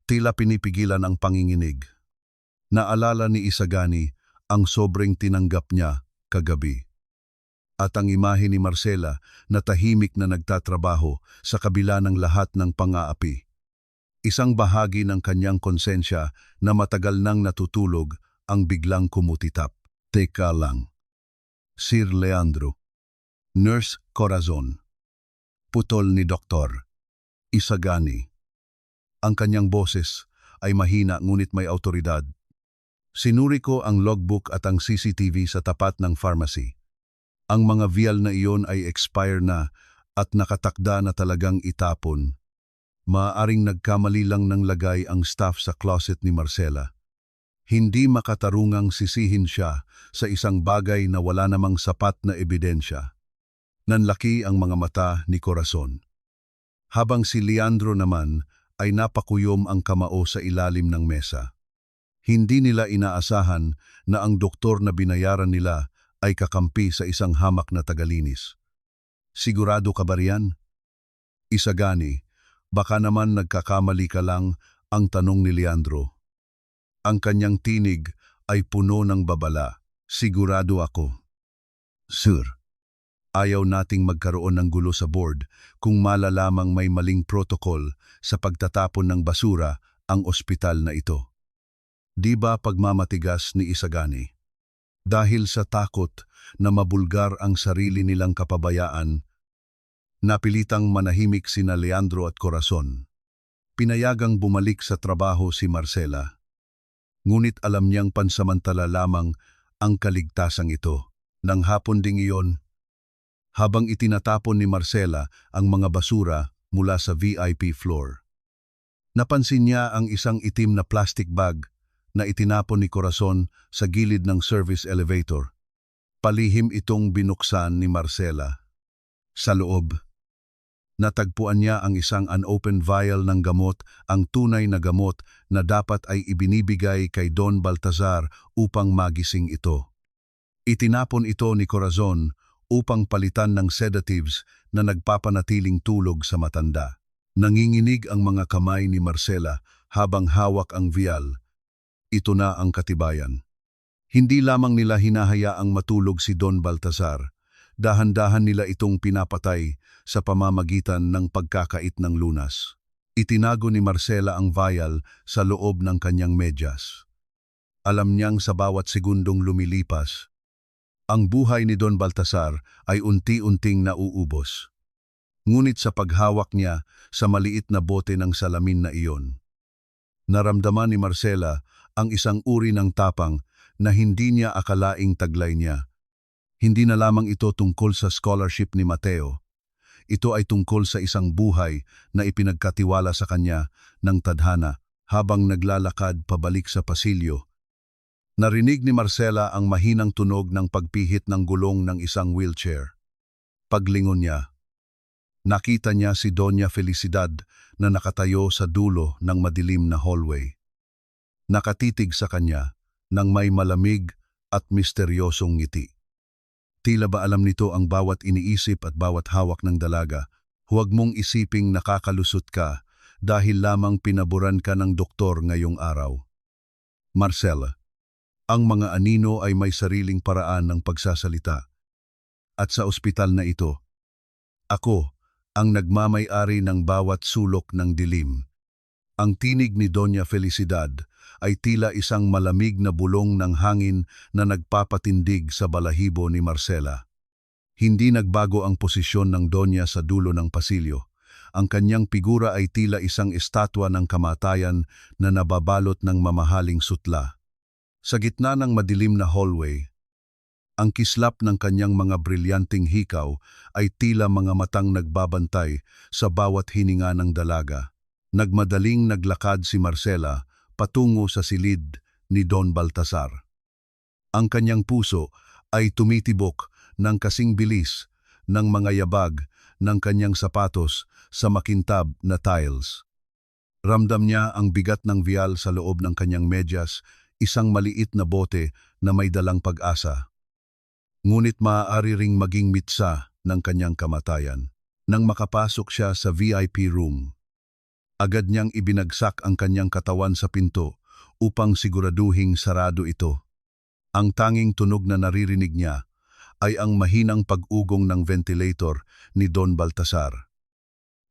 Tila pinipigilan ang panginginig. Naalala ni Isagani ang sobrang tinanggap niya kagabi. At ang imahe ni Marcela na tahimik na nagtatrabaho sa kabila ng lahat ng pang-aapi. Isang bahagi ng kanyang konsensya na matagal nang natutulog ang biglang kumutitap. Teka lang. Sir Leandro. Nurse Corazon. Putol ni Doktor Isagani. Ang kanyang boses ay mahina ngunit may autoridad. Sinuri ko ang logbook at ang CCTV sa tapat ng pharmacy. Ang mga vial na iyon ay expire na at nakatakda na talagang itapon. Maaaring nagkamali lang ng lagay ang staff sa closet ni Marcela. Hindi makatarungang sisihin siya sa isang bagay na wala namang sapat na ebidensya. Nanlaki ang mga mata ni Corazon. Habang si Leandro naman ay napakuyom ang kamao sa ilalim ng mesa. Hindi nila inaasahan na ang doktor na binayaran nila ay kakampi sa isang hamak na tagalinis. Sigurado ka ba riyan? Isagani, baka naman nagkakamali ka lang, ang tanong ni Leandro. Ang kanyang tinig ay puno ng babala. Sigurado ako. Sir, ayaw nating magkaroon ng gulo sa board kung malalamang may maling protocol sa pagtatapon ng basura ang ospital na ito. Di ba pagmamatigas ni Isagani? Dahil sa takot na mabulgar ang sarili nilang kapabayaan, napilitang manahimik sina Leandro at Corazon. Pinayagang bumalik sa trabaho si Marcela. Ngunit alam niyang pansamantala lamang ang kaligtasang ito. Nang hapon ding iyon, habang itinatapon ni Marcela ang mga basura mula sa VIP floor, napansin niya ang isang itim na plastic bag na itinapon ni Corazon sa gilid ng service elevator. Palihim itong binuksan ni Marcela. Sa loob, natagpuan niya ang isang unopened vial ng gamot, ang tunay na gamot na dapat ay ibinibigay kay Don Baltazar upang magising ito. Itinapon ito ni Corazon upang palitan ng sedatives na nagpapanatiling tulog sa matanda. Nanginginig ang mga kamay ni Marcela habang hawak ang vial. Ito na ang katibayan. Hindi lamang nila hinahayaang matulog si Don Baltazar. Dahan-dahan nila itong pinapatay sa pamamagitan ng pagkakait ng lunas. Itinago ni Marcela ang vial sa loob ng kanyang medyas. Alam niyang sa bawat segundong lumilipas, ang buhay ni Don Baltazar ay unti-unting nauubos. Ngunit sa paghawak niya sa maliit na bote ng salamin na iyon, naramdaman ni Marcela ang isang uri ng tapang na hindi niya akalaing taglay niya. Hindi na lamang ito tungkol sa scholarship ni Mateo. Ito ay tungkol sa isang buhay na ipinagkatiwala sa kanya ng tadhana habang naglalakad pabalik sa pasilyo. Narinig ni Marcela ang mahinang tunog ng pagpihit ng gulong ng isang wheelchair. Paglingon niya, Nakita niya si Doña Felicidad na nakatayo sa dulo ng madilim na hallway. Nakatitig sa kanya ng may malamig at misteryosong ngiti. Tila ba alam nito ang bawat iniisip at bawat hawak ng dalaga. Huwag mong isiping nakakalusot ka dahil lamang pinaboran ka ng doktor ngayong araw. Marcela, ang mga anino ay may sariling paraan ng pagsasalita. At sa ospital na ito, ako ang nagmamay-ari ng bawat sulok ng dilim. Ang tinig ni Doña Felicidad ay tila isang malamig na bulong ng hangin na nagpapatindig sa balahibo ni Marcela. Hindi nagbago ang posisyon ng Doña sa dulo ng pasilyo. Ang kanyang figura ay tila isang estatwa ng kamatayan na nababalot ng mamahaling sutla. Sa gitna ng madilim na hallway, ang kislap ng kanyang mga brilyanting hikaw ay tila mga matang nagbabantay sa bawat hininga ng dalaga. Nagmadaling naglakad si Marcela patungo sa silid ni Don Baltasar. Ang kanyang puso ay tumitibok ng kasing bilis ng mga yabag ng kanyang sapatos sa makintab na tiles. Ramdam niya ang bigat ng vial sa loob ng kanyang medyas, isang maliit na bote na may dalang pag-asa. Ngunit maaari ring maging mitsa ng kanyang kamatayan. Nang makapasok siya sa VIP room, agad niyang ibinagsak ang kanyang katawan sa pinto upang siguraduhing sarado ito. Ang tanging tunog na naririnig niya ay ang mahinang pag-ugong ng ventilator ni Don Baltasar.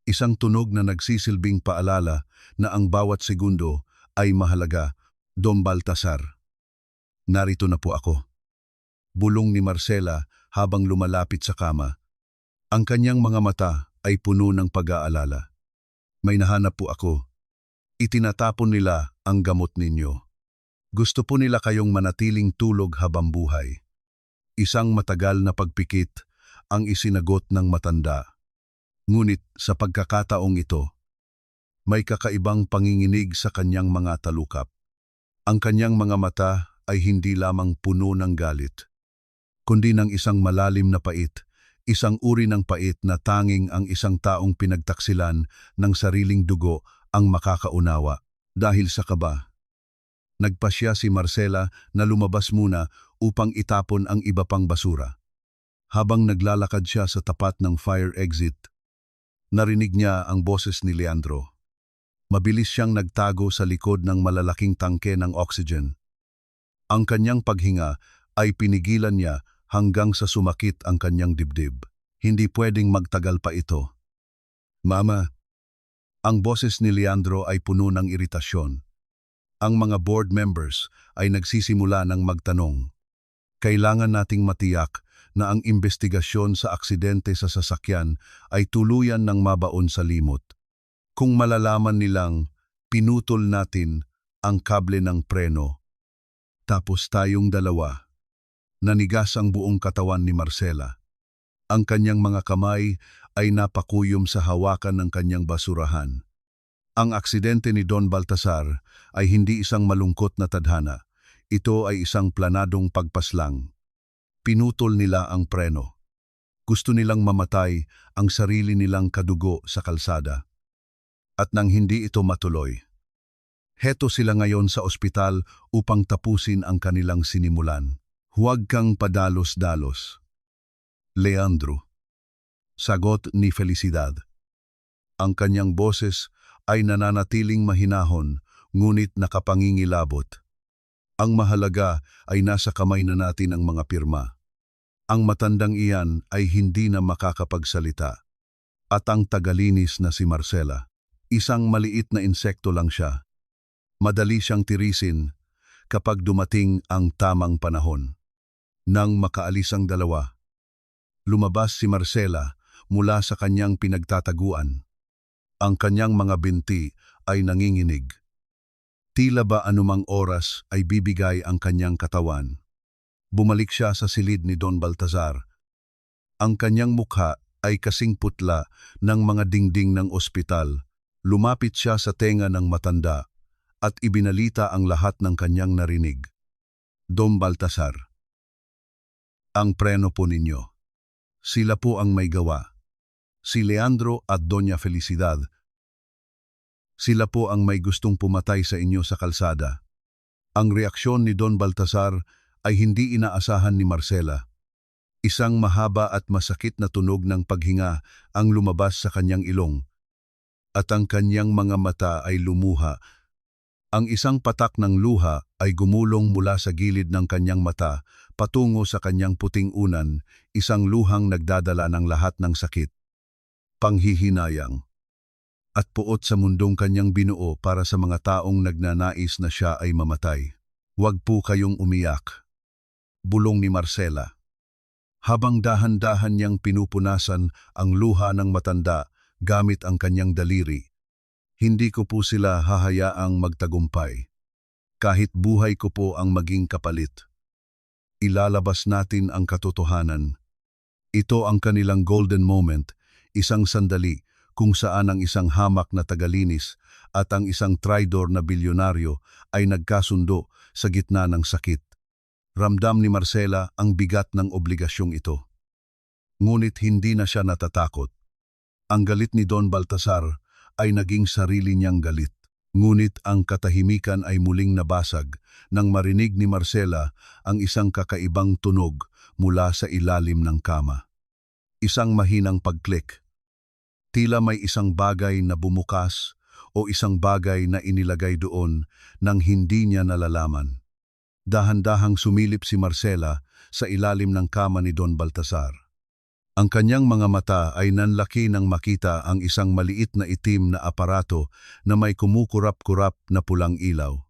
Isang tunog na nagsisilbing paalala na ang bawat segundo ay mahalaga. Don Baltasar, narito na po ako. Bulong ni Marcela habang lumalapit sa kama. Ang kanyang mga mata ay puno ng pag-aalala. May nahanap po ako. Itinatapon nila ang gamot ninyo. Gusto po nila kayong manatiling tulog habang buhay. Isang matagal na pagpikit ang isinagot ng matanda. Ngunit sa pagkakataong ito, may kakaibang panginginig sa kanyang mga talukap. Ang kanyang mga mata ay hindi lamang puno ng galit, kundi ng isang malalim na pait, isang uri ng pait na tanging ang isang taong pinagtaksilan ng sariling dugo ang makakaunawa. Dahil sa kaba, nagpasya si Marcela na lumabas muna upang itapon ang iba pang basura. Habang naglalakad siya sa tapat ng fire exit, narinig niya ang boses ni Leandro. Mabilis siyang nagtago sa likod ng malalaking tangke ng oxygen. Ang kanyang paghinga ay pinigilan niya hanggang sa sumakit ang kanyang dibdib. Hindi pwedeng magtagal pa ito. Mama, ang boses ni Leandro ay puno ng iritasyon. Ang mga board members ay nagsisimula ng magtanong. Kailangan nating matiyak na ang investigasyon sa aksidente sa sasakyan ay tuluyan ng mabaon sa limot. Kung malalaman nilang pinutol natin ang kable ng preno, tapos tayong dalawa. Nanigas ang buong katawan ni Marcela. Ang kanyang mga kamay ay napakuyom sa hawakan ng kanyang basurahan. Ang aksidente ni Don Baltasar ay hindi isang malungkot na tadhana. Ito ay isang planadong pagpaslang. Pinutol nila ang preno. Gusto nilang mamatay ang sarili nilang kadugo sa kalsada. At nang hindi ito matuloy, heto sila ngayon sa ospital upang tapusin ang kanilang sinimulan. Huwag kang padalos-dalos. Leandro. Sagot ni Felicidad. Ang kanyang boses ay nananatiling mahinahon, ngunit nakapangingilabot. Ang mahalaga ay nasa kamay na natin ang mga pirma. Ang matandang iyan ay hindi na makakapagsalita. At ang tagalinis na si Marcela, isang maliit na insekto lang siya. Madali siyang tirisin kapag dumating ang tamang panahon. Nang makaalis ang dalawa, lumabas si Marcela mula sa kanyang pinagtataguan. Ang kanyang mga binti ay nanginginig. Tila ba anumang oras ay bibigay ang kanyang katawan. Bumalik siya sa silid ni Don Baltasar. Ang kanyang mukha ay kasing putla ng mga dingding ng ospital. Lumapit siya sa tenga ng matanda at ibinalita ang lahat ng kanyang narinig. Don Baltasar, ang preno po ninyo. Sila po ang may gawa. si Leandro at Doña Felicidad. Sila po ang may gustong pumatay sa inyo sa kalsada. Ang reaksyon ni Don Baltasar ay hindi inaasahan ni Marcela. Isang mahaba at masakit na tunog ng paghinga ang lumabas sa kanyang ilong, at ang kanyang mga mata ay lumuha. Ang isang patak ng luha ay gumulong mula sa gilid ng kanyang mata patungo sa kanyang puting unan, isang luhang nagdadala ng lahat ng sakit, panghihinayang, at puot sa mundong kanyang binuo para sa mga taong nagnanais na siya ay mamatay. "Huwag po kayong umiyak," bulong ni Marcela. Habang dahan-dahan niyang pinupunasan ang luha ng matanda gamit ang kanyang daliri. "Hindi ko po sila hahayaang magtagumpay. Kahit buhay ko po ang maging kapalit. Ilalabas natin ang katotohanan. Ito ang kanilang golden moment, isang sandali kung saan ang isang hamak na tagalinis at ang isang traidor na bilyonaryo ay nagkasundo sa gitna ng sakit." Ramdam ni Marcela ang bigat ng obligasyong ito. Ngunit hindi na siya natatakot. Ang galit ni Don Baltasar ay naging sarili niyang galit. Ngunit ang katahimikan ay muling nabasag nang marinig ni Marcela ang isang kakaibang tunog mula sa ilalim ng kama. Isang mahinang pagklik. Tila may isang bagay na bumukas o isang bagay na inilagay doon nang hindi niya nalalaman. Dahan-dahang sumilip si Marcela sa ilalim ng kama ni Don Baltasar. Ang kanyang mga mata ay nanlaki nang makita ang isang maliit na itim na aparato na may kumukurap-kurap na pulang ilaw.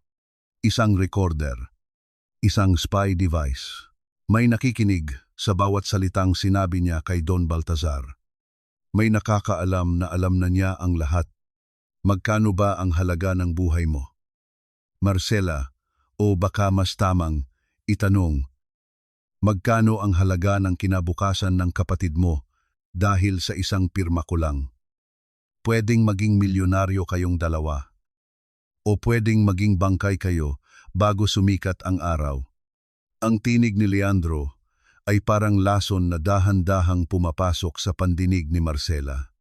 Isang recorder. Isang spy device. May nakikinig sa bawat salitang sinabi niya kay Don Baltasar. May nakakaalam na alam na niya ang lahat. "Magkano ba ang halaga ng buhay mo?" Marcela, o baka mas tamang itanong, magkano ang halaga ng kinabukasan ng kapatid mo dahil sa isang pirma ko lang? Pwedeng maging milyonaryo kayong dalawa, o pwedeng maging bangkay kayo bago sumikat ang araw. Ang tinig ni Leandro ay parang lason na dahan-dahang pumapasok sa pandinig ni Marcela.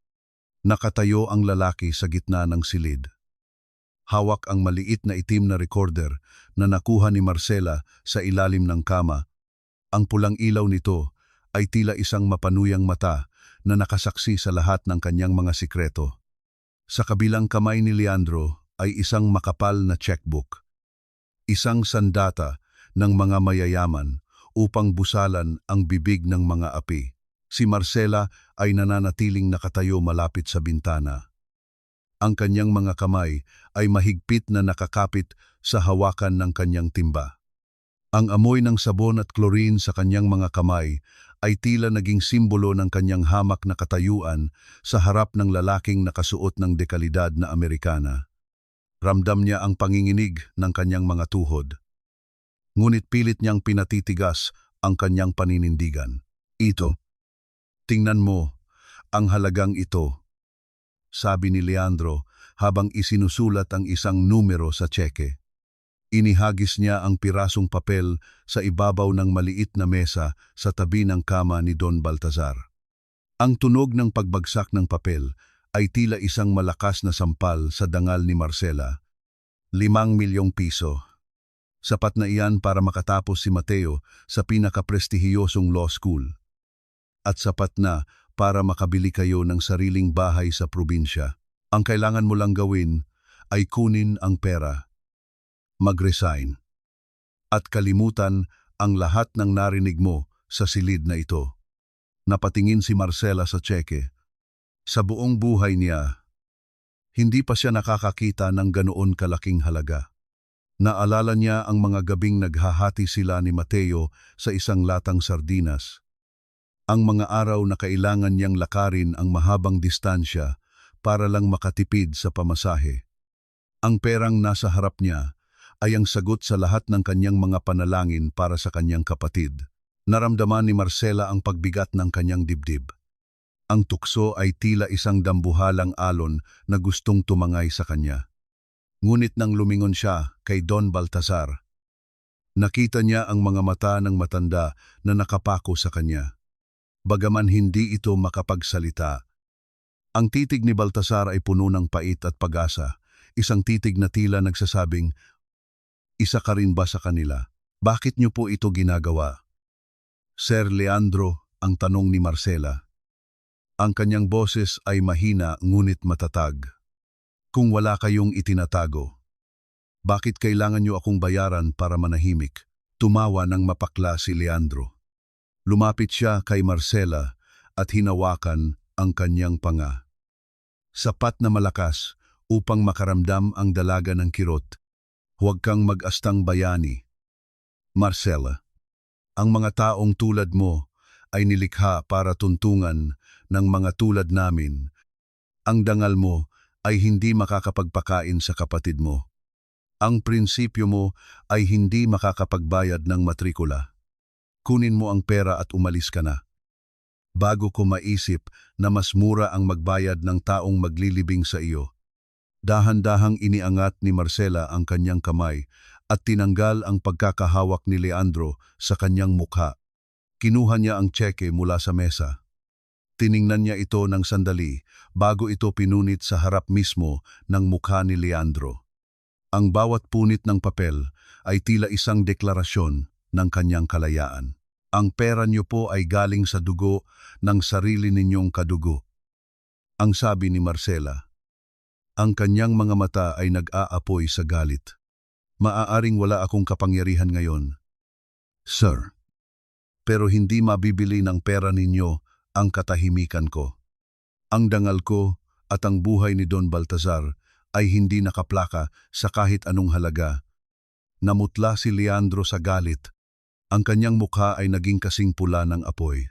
Nakatayo ang lalaki sa gitna ng silid. Hawak ang maliit na itim na recorder na nakuha ni Marcela sa ilalim ng kama. Ang pulang ilaw nito ay tila isang mapanuyang mata na nakasaksi sa lahat ng kanyang mga sikreto. Sa kabilang kamay ni Leandro ay isang makapal na checkbook. Isang sandata ng mga mayayaman upang busalan ang bibig ng mga api. Si Marcela ay nananatiling nakatayo malapit sa bintana. Ang kanyang mga kamay ay mahigpit na nakakapit sa hawakan ng kanyang timba. Ang amoy ng sabon at chlorine sa kanyang mga kamay ay tila naging simbolo ng kanyang hamak na katayuan sa harap ng lalaking nakasuot ng dekalidad na Amerikana. Ramdam niya ang panginginig ng kanyang mga tuhod. Ngunit pilit niyang pinatitigas ang kanyang paninindigan. "Ito, tingnan mo, ang halagang ito," sabi ni Leandro habang isinusulat ang isang numero sa tseke. Inihagis niya ang pirasong papel sa ibabaw ng maliit na mesa sa tabi ng kama ni Don Baltasar. Ang tunog ng pagbagsak ng papel ay tila isang malakas na sampal sa dangal ni Marcela. 5 milyong piso. Sapat na iyan para makatapos si Mateo sa pinakaprestihiyosong law school. At sapat na para makabili kayo ng sariling bahay sa probinsya. Ang kailangan mo lang gawin ay kunin ang pera, mag-resign, at kalimutan ang lahat ng narinig mo sa silid na ito. Napatingin si Marcela sa tseke. Sa buong buhay niya, hindi pa siya nakakakita ng ganoon kalaking halaga. Naalala niya ang mga gabing naghahati sila ni Mateo sa isang latang sardinas. Ang mga araw na kailangan niyang lakarin ang mahabang distansya para lang makatipid sa pamasahe. Ang perang nasa harap niya ay ang sagot sa lahat ng kanyang mga panalangin para sa kanyang kapatid. Naramdaman ni Marcela ang pagbigat ng kanyang dibdib. Ang tukso ay tila isang dambuhalang alon na gustong tumangay sa kanya. Ngunit nang lumingon siya kay Don Baltasar, nakita niya ang mga mata ng matanda na nakapako sa kanya. Bagaman hindi ito makapagsalita, Ang titig ni Baltasar ay puno ng pait at pag-asa, isang titig na tila nagsasabing, "Isa ka rin ba sa kanila? Bakit niyo po ito ginagawa?" "Sir Leandro," ang tanong ni Marcela. Ang kanyang boses ay mahina ngunit matatag. "Kung wala kayong itinatago, bakit kailangan niyo akong bayaran para manahimik?" Tumawa ng mapakla si Leandro. Lumapit siya kay Marcela at hinawakan ang kanyang panga. Sapat na malakas upang makaramdam ang dalaga ng kirot. "Huwag kang mag-astang bayani, Marcela. Ang mga taong tulad mo ay nilikha para tuntungan ng mga tulad namin. Ang dangal mo ay hindi makakapagpakain sa kapatid mo. Ang prinsipyo mo ay hindi makakapagbayad ng matrikula. Kunin mo ang pera at umalis ka na. Bago ko maisip na mas mura ang magbayad ng taong maglilibing sa iyo." Dahan-dahang iniangat ni Marcela ang kanyang kamay at tinanggal ang pagkakahawak ni Leandro sa kanyang mukha. Kinuha niya ang tseke mula sa mesa. Tiningnan niya ito ng sandali bago ito pinunit sa harap mismo ng mukha ni Leandro. Ang bawat punit ng papel ay tila isang deklarasyon ng kanyang kalayaan. "Ang pera niyo po ay galing sa dugo ng sarili ninyong kadugo," ang sabi ni Marcela. Ang kanyang mga mata ay nag-aapoy sa galit. "Maaaring wala akong kapangyarihan ngayon, sir. Pero hindi mabibili ng pera ninyo ang katahimikan ko. Ang dangal ko at ang buhay ni Don Baltasar ay hindi nakaplaka sa kahit anong halaga." Namutla si Leandro sa galit. Ang kanyang mukha ay naging kasing pula ng apoy.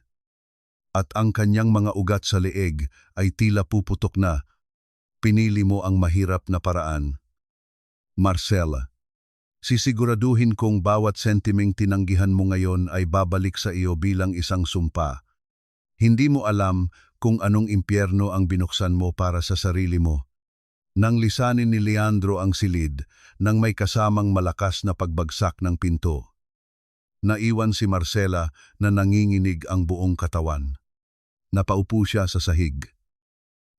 At ang kanyang mga ugat sa leeg ay tila puputok na. "Pinili mo ang mahirap na paraan, Marcela. Sisiguraduhin kong bawat sentimeng tinanggihan mo ngayon ay babalik sa iyo bilang isang sumpa. Hindi mo alam kung anong impyerno ang binuksan mo para sa sarili mo." Nang lisanin ni Leandro ang silid, nang may kasamang malakas na pagbagsak ng pinto. Naiwan si Marcela na nanginginig ang buong katawan. Napaupo siya sa sahig.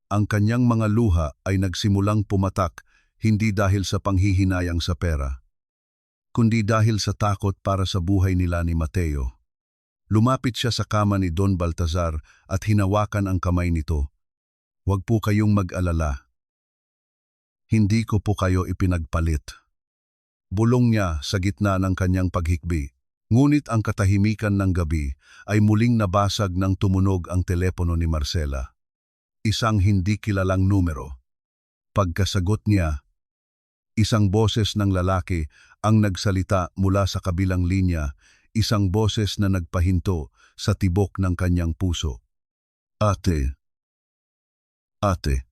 Ang kanyang mga luha ay nagsimulang pumatak hindi dahil sa panghihinayang sa pera, kundi dahil sa takot para sa buhay nila ni Mateo. Lumapit siya sa kama ni Don Baltasar at hinawakan ang kamay nito. "Huwag po kayong mag-alala. Hindi ko po kayo ipinagpalit." Bulong niya sa gitna ng kanyang paghikbi. Ngunit ang katahimikan ng gabi ay muling nabasag nang tumunog ang telepono ni Marcela. Isang hindi kilalang numero. Pagkasagot niya, isang boses ng lalaki ang nagsalita mula sa kabilang linya, isang boses na nagpahinto sa tibok ng kanyang puso. "Ate, ate,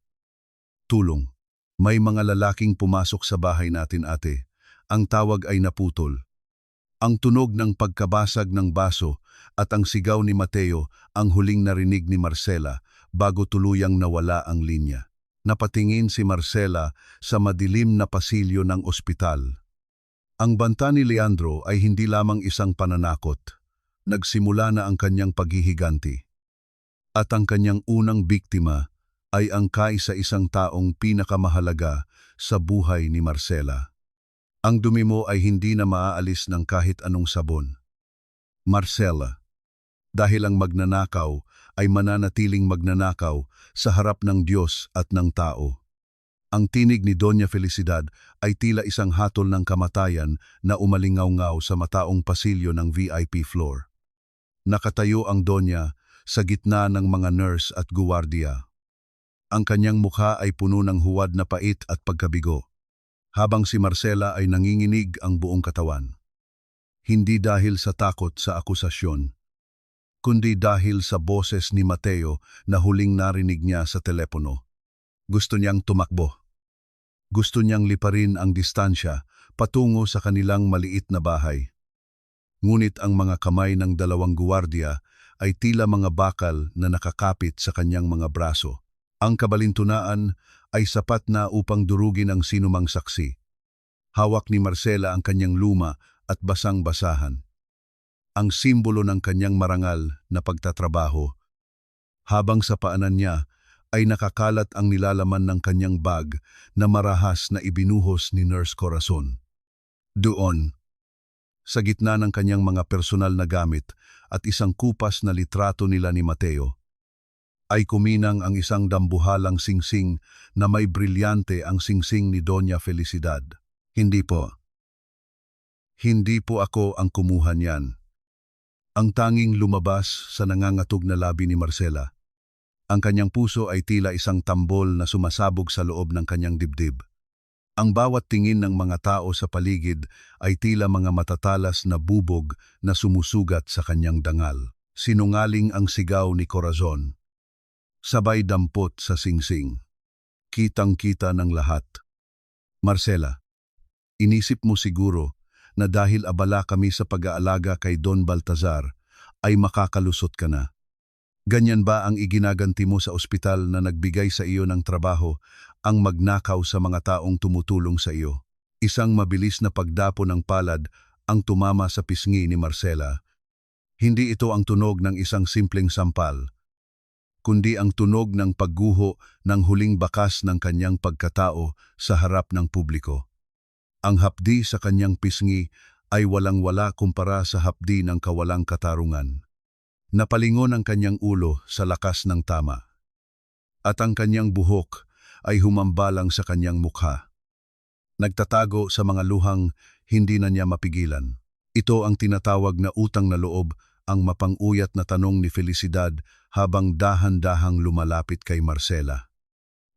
tulong. May mga lalaking pumasok sa bahay natin, ate." Ang tawag ay naputol. Ang tunog ng pagkabasag ng baso at ang sigaw ni Mateo ang huling narinig ni Marcela bago tuluyang nawala ang linya. Napatingin si Marcela sa madilim na pasilyo ng ospital. Ang banta ni Leandro ay hindi lamang isang pananakot. Nagsimula na ang kanyang paghihiganti. At ang kanyang unang biktima ay ang kaisa-isang taong pinakamahalaga sa buhay ni Marcela. Ang dumi mo ay hindi na maaalis ng kahit anong sabon, Marcela, dahil ang magnanakaw ay mananatiling magnanakaw sa harap ng Diyos at ng tao. Ang tinig ni Doña Felicidad ay tila isang hatol ng kamatayan na umalingaw-ngaw sa mataong pasilyo ng VIP floor. Nakatayo ang Doña sa gitna ng mga nurse at guwardiya. Ang kanyang mukha ay puno ng huwad na pait at pagkabigo, habang si Marcela ay nanginginig ang buong katawan. Hindi dahil sa takot sa akusasyon, kundi dahil sa boses ni Mateo na huling narinig niya sa telepono. Gusto niyang tumakbo. Gusto niyang liparin ang distansya patungo sa kanilang maliit na bahay. Ngunit ang mga kamay ng dalawang guwardiya ay tila mga bakal na nakakapit sa kanyang mga braso. Ang kabalintunaan ay sapat na upang durugin ang sinumang saksi. Hawak ni Marcela ang kanyang luma at basang-basahan, ang simbolo ng kanyang marangal na pagtatrabaho, habang sa paanan niya ay nakakalat ang nilalaman ng kanyang bag na marahas na ibinuhos ni Nurse Corazon. Doon, sa gitna ng kanyang mga personal na gamit at isang kupas na litrato nila ni Mateo, ay kuminang ang isang dambuhalang singsing na may brilyante ang singsing ni Doña Felicidad. Hindi po. Hindi po ako ang kumuha niyan. Ang tanging lumabas sa nangangatog na labi ni Marcela. Ang kanyang puso ay tila isang tambol na sumasabog sa loob ng kanyang dibdib. Ang bawat tingin ng mga tao sa paligid ay tila mga matatalas na bubog na sumusugat sa kanyang dangal. Sinungaling ang sigaw ni Corazon. Sabay dampot sa singsing. Kitang-kita ng lahat. Marcela, inisip mo siguro na dahil abala kami sa pag-aalaga kay Don Baltazar, ay makakalusot ka na. Ganyan ba ang iginaganti mo sa ospital na nagbigay sa iyo ng trabaho, ang magnakaw sa mga taong tumutulong sa iyo? Isang mabilis na pagdapo ng palad ang tumama sa pisngi ni Marcela. Hindi ito ang tunog ng isang simpleng sampal, kundi ang tunog ng pagguho ng huling bakas ng kanyang pagkatao sa harap ng publiko. Ang hapdi sa kanyang pisngi ay walang-wala kumpara sa hapdi ng kawalang katarungan. Napalingon ang kanyang ulo sa lakas ng tama. At ang kanyang buhok ay humambalang sa kanyang mukha. Nagtatago sa mga luhang hindi na niya mapigilan. Ito ang tinatawag na utang na loob, ang mapang-uyat na tanong ni Felicidad habang dahan-dahang lumalapit kay Marcela.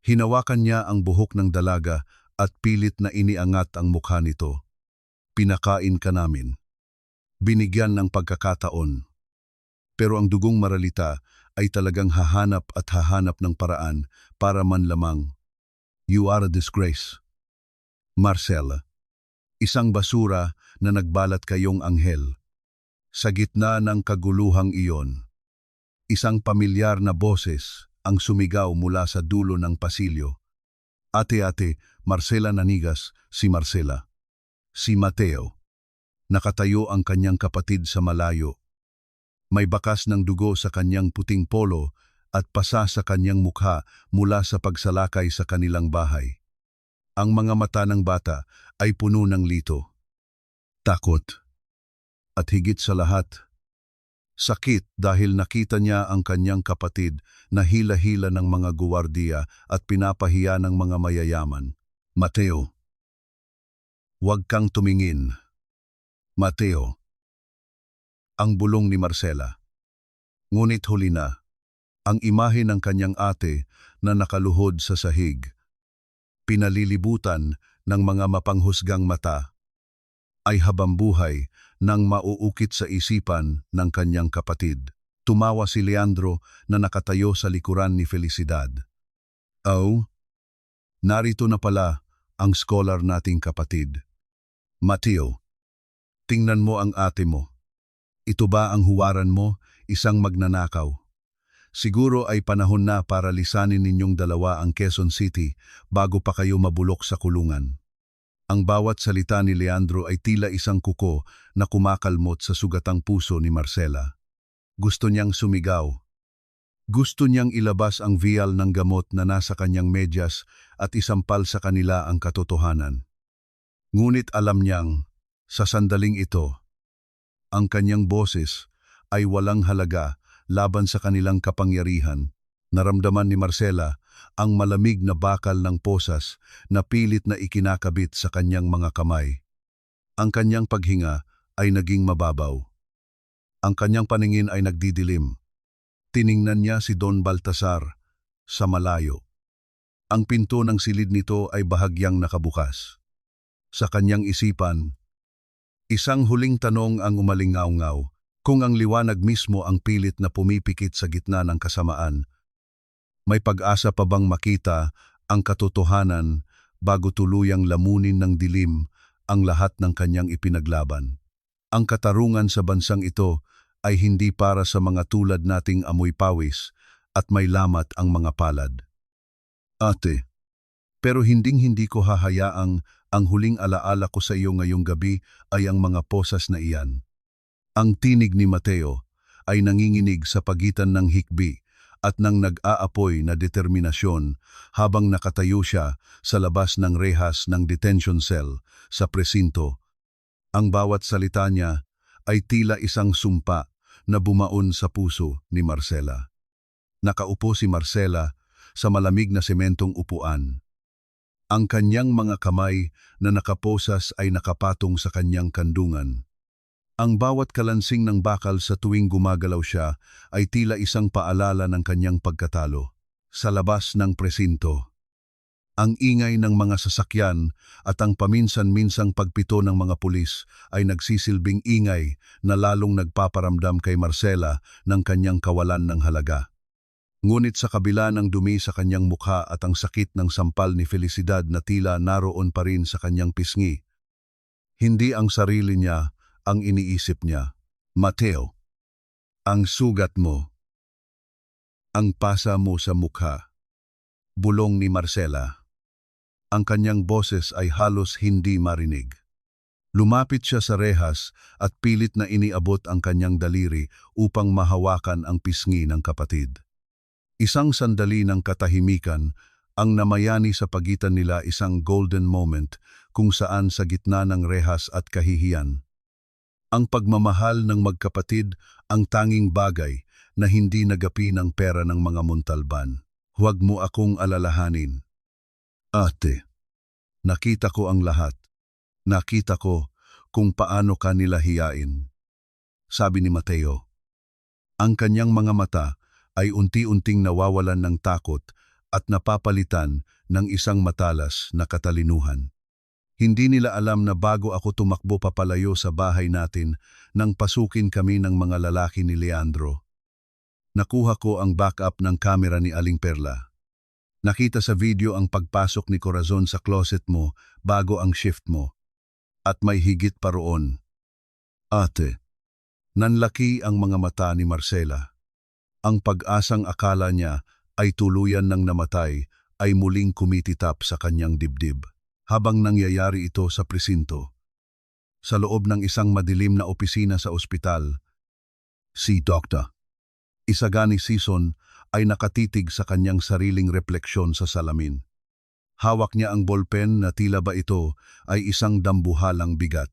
Hinawakan niya ang buhok ng dalaga at pilit na iniangat ang mukha nito. Pinakain ka namin. Binigyan ng pagkakataon. Pero ang dugong maralita ay talagang hahanap at hahanap ng paraan para manlamang. You are a disgrace. Marcela, isang basura na nagbalat kayong anghel. Sa gitna ng kaguluhang iyon, isang pamilyar na boses ang sumigaw mula sa dulo ng pasilyo. Ate-ate, Marcela Nanigas, si Marcela. Si Mateo. Nakatayo ang kanyang kapatid sa malayo. May bakas ng dugo sa kanyang puting polo at pasa sa kanyang mukha mula sa pagsalakay sa kanilang bahay. Ang mga mata ng bata ay puno ng lito, takot, at higit sa lahat, sakit dahil nakita niya ang kanyang kapatid na hila-hila ng mga guwardiya at pinapahiya ng mga mayayaman. Mateo, huwag kang tumingin. Mateo. Ang bulong ni Marcela. Ngunit huli na, ang imahe ng kanyang ate na nakaluhod sa sahig, pinalilibutan ng mga mapanghusgang mata, ay habambuhay nang mauukit sa isipan ng kanyang kapatid. Tumawa si Leandro na nakatayo sa likuran ni Felicidad. Oh, narito na pala ang scholar nating kapatid. Mateo, tingnan mo ang ate mo. Ito ba ang huwaran mo, isang magnanakaw? Siguro ay panahon na para lisanin ninyong dalawa ang Quezon City bago pa kayo mabulok sa kulungan. Ang bawat salita ni Leandro ay tila isang kuko na kumakalmot sa sugatang puso ni Marcela. Gusto niyang sumigaw. Gusto niyang ilabas ang vial ng gamot na nasa kanyang medyas at isampal sa kanila ang katotohanan. Ngunit alam niyang, sa sandaling ito, ang kanyang boses ay walang halaga laban sa kanilang kapangyarihan. Naramdaman ni Marcela ang malamig na bakal ng posas na pilit na ikinakabit sa kanyang mga kamay. Ang kanyang paghinga ay naging mababaw. Ang kanyang paningin ay nagdidilim. Tiningnan niya si Don Baltazar sa malayo. Ang pinto ng silid nito ay bahagyang nakabukas. Sa kanyang isipan, isang huling tanong ang umalingaw-ngaw, kung ang liwanag mismo ang pilit na pumipikit sa gitna ng kasamaan. May pag-asa pa bang makita ang katotohanan bago tuluyang lamunin ng dilim ang lahat ng kanyang ipinaglaban? Ang katarungan sa bansang ito ay hindi para sa mga tulad nating amoy pawis at may lamat ang mga palad. Ate, pero hinding-hindi ko hahayaang ang huling alaala ko sa iyo ngayong gabi ay ang mga posas na iyan. Ang tinig ni Mateo ay nanginginig sa pagitan ng hikbi at ng nag-aapoy na determinasyon habang nakatayo siya sa labas ng rehas ng detention cell sa presinto. Ang bawat salita niya ay tila isang sumpa na bumaon sa puso ni Marcela. Nakaupo si Marcela sa malamig na sementong upuan. Ang kanyang mga kamay na nakaposas ay nakapatong sa kanyang kandungan. Ang bawat kalansing ng bakal sa tuwing gumagalaw siya ay tila isang paalala ng kanyang pagkatalo. Sa labas ng presinto, ang ingay ng mga sasakyan at ang paminsan-minsang pagpito ng mga pulis ay nagsisilbing ingay na lalong nagpaparamdam kay Marcela ng kanyang kawalan ng halaga. Ngunit sa kabila ng dumi sa kanyang mukha at ang sakit ng sampal ni Felicidad na tila naroon pa rin sa kanyang pisngi, hindi ang sarili niya ang iniisip niya. Mateo, ang sugat mo, ang pasa mo sa mukha, bulong ni Marcela. Ang kanyang boses ay halos hindi marinig. Lumapit siya sa rehas at pilit na iniabot ang kanyang daliri upang mahawakan ang pisngi ng kapatid. Isang sandali ng katahimikan ang namayani sa pagitan nila, isang golden moment kung saan sa gitna ng rehas at kahihiyan, ang pagmamahal ng magkapatid ang tanging bagay na hindi nagapi ng pera ng mga Montalban. Huwag mo akong alalahanin. Ate, nakita ko ang lahat. Nakita ko kung paano ka nila hiyain, sabi ni Mateo. Ang kanyang mga mata ay unti-unting nawawalan ng takot at napapalitan ng isang matalas na katalinuhan. Hindi nila alam na bago ako tumakbo papalayo sa bahay natin nang pasukin kami ng mga lalaki ni Leandro. Nakuha ko ang backup ng kamera ni Aling Perla. Nakita sa video ang pagpasok ni Corazon sa closet mo bago ang shift mo. At may higit pa roon. Ate, nanlaki ang mga mata ni Marcela. Ang pag-asang akala niya ay tuluyan ng namatay ay muling kumititap sa kanyang dibdib. Habang nangyayari ito sa presinto, sa loob ng isang madilim na opisina sa ospital, si Dr. Isagani Sison ay nakatitig sa kanyang sariling refleksyon sa salamin. Hawak niya ang ballpen na tila ba ito ay isang dambuhalang bigat.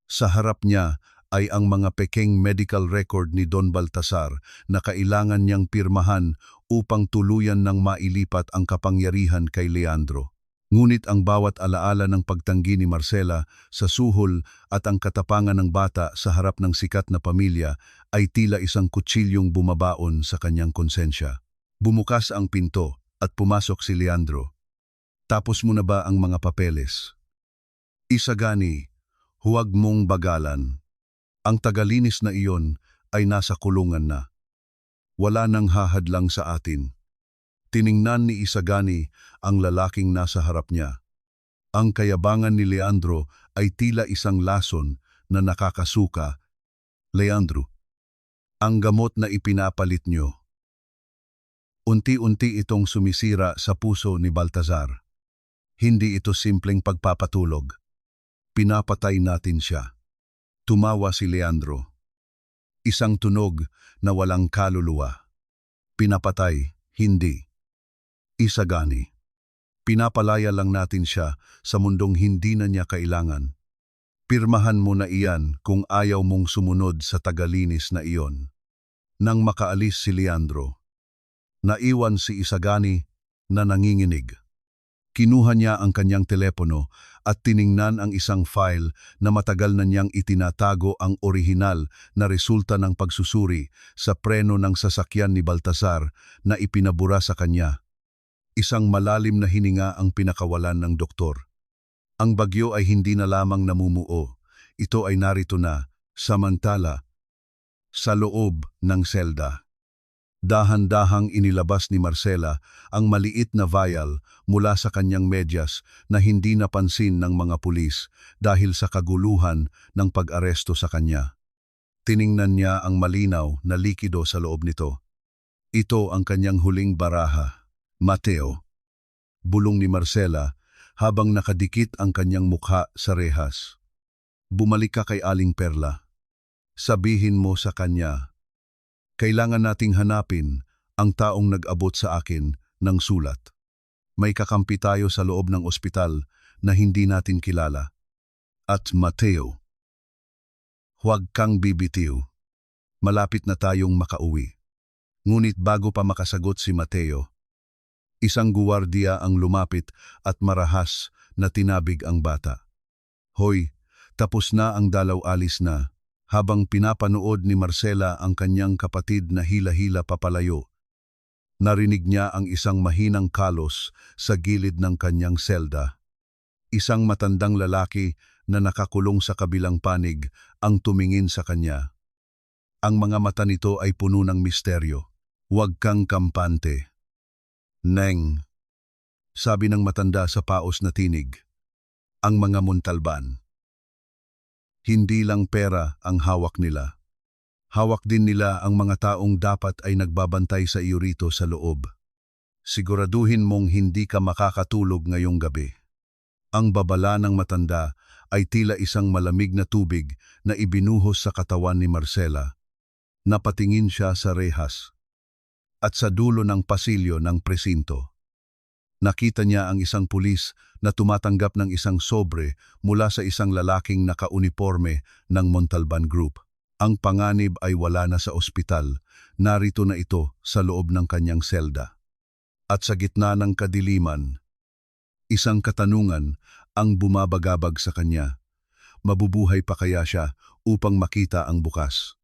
Sa harap niya ay ang mga pekeng medical record ni Don Baltasar na kailangan niyang pirmahan upang tuluyan ng mailipat ang kapangyarihan kay Leandro. Ngunit ang bawat alaala ng pagtanggi ni Marcela sa suhol at ang katapangan ng bata sa harap ng sikat na pamilya ay tila isang kutsilyong bumabaon sa kanyang konsensya. Bumukas ang pinto at pumasok si Leandro. Tapos mo na ba ang mga papeles? Isagani, huwag mong bagalan. Ang tagalinis na iyon ay nasa kulungan na. Wala nang hahadlang sa atin. Tiningnan ni Isagani ang lalaking nasa harap niya. Ang kayabangan ni Leandro ay tila isang lason na nakakasuka. Leandro, ang gamot na ipinapalit niyo. Unti-unti itong sumisira sa puso ni Baltasar. Hindi ito simpleng pagpapatulog. Pinapatay natin siya. Tumawa si Leandro. Isang tunog na walang kaluluwa. Pinapatay, hindi. Isagani, pinapalaya lang natin siya sa mundong hindi na niya kailangan. Pirmahan mo na iyan kung ayaw mong sumunod sa tagalinis na iyon. Nang makaalis si Leandro, naiwan si Isagani na nanginginig. Kinuha niya ang kanyang telepono at tiningnan ang isang file na matagal na niyang itinatago, ang orihinal na resulta ng pagsusuri sa preno ng sasakyan ni Baltasar na ipinabura sa kanya. Isang malalim na hininga ang pinakawalan ng doktor. Ang bagyo ay hindi na lamang namumuo. Ito ay narito na, samantala, sa loob ng selda. Dahan-dahang inilabas ni Marcela ang maliit na vial mula sa kanyang medyas na hindi napansin ng mga pulis dahil sa kaguluhan ng pag-aresto sa kanya. Tiningnan niya ang malinaw na likido sa loob nito. Ito ang kanyang huling baraha. Mateo, bulong ni Marcela habang nakadikit ang kanyang mukha sa rehas. Bumalik ka kay Aling Perla. Sabihin mo sa kanya, kailangan nating hanapin ang taong nag-abot sa akin ng sulat. May kakampi tayo sa loob ng ospital na hindi natin kilala. At Mateo, huwag kang bibitiw. Malapit na tayong makauwi. Ngunit bago pa makasagot si Mateo, isang guwardiya ang lumapit at marahas na tinabig ang bata. Hoy, tapos na ang dalaw, alis na. Habang pinapanood ni Marcela ang kanyang kapatid na hila-hila papalayo, narinig niya ang isang mahinang kalos sa gilid ng kanyang selda. Isang matandang lalaki na nakakulong sa kabilang panig ang tumingin sa kanya. Ang mga mata nito ay puno ng misteryo. Huwag kang kampante. Neng, sabi ng matanda sa paos na tinig. Ang mga Montalban. Hindi lang pera ang hawak nila. Hawak din nila ang mga taong dapat ay nagbabantay sa iyo rito sa loob. Siguraduhin mong hindi ka makakatulog ngayong gabi. Ang babala ng matanda ay tila isang malamig na tubig na ibinuhos sa katawan ni Marcela. Napatingin siya sa rehas at sa dulo ng pasilyo ng presinto. Nakita niya ang isang pulis na tumatanggap ng isang sobre mula sa isang lalaking nakauniporme ng Montalban Group. Ang panganib ay wala na sa ospital, narito na ito sa loob ng kanyang selda. At sa gitna ng kadiliman, isang katanungan ang bumabagabag sa kanya. Mabubuhay pa kaya siya upang makita ang bukas?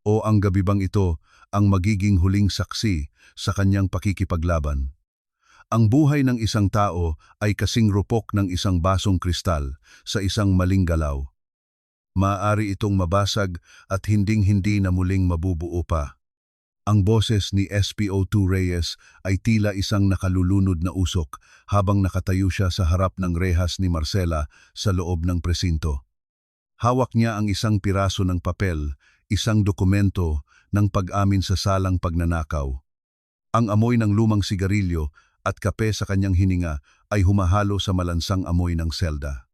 O ang gabi bang ito ang magiging huling saksi sa kanyang pakikipaglaban? Ang buhay ng isang tao ay kasing rupok ng isang basong kristal sa isang maling galaw. Maaari itong mabasag at hinding-hindi na muling mabubuo pa. Ang boses ni SPO2 Reyes ay tila isang nakalulunod na usok habang nakatayo siya sa harap ng rehas ni Marcela sa loob ng presinto. Hawak niya ang isang piraso ng papel, isang dokumento ng pag-amin sa salang pagnanakaw. Ang amoy ng lumang sigarilyo at kape sa kanyang hininga ay humahalo sa malansang amoy ng selda.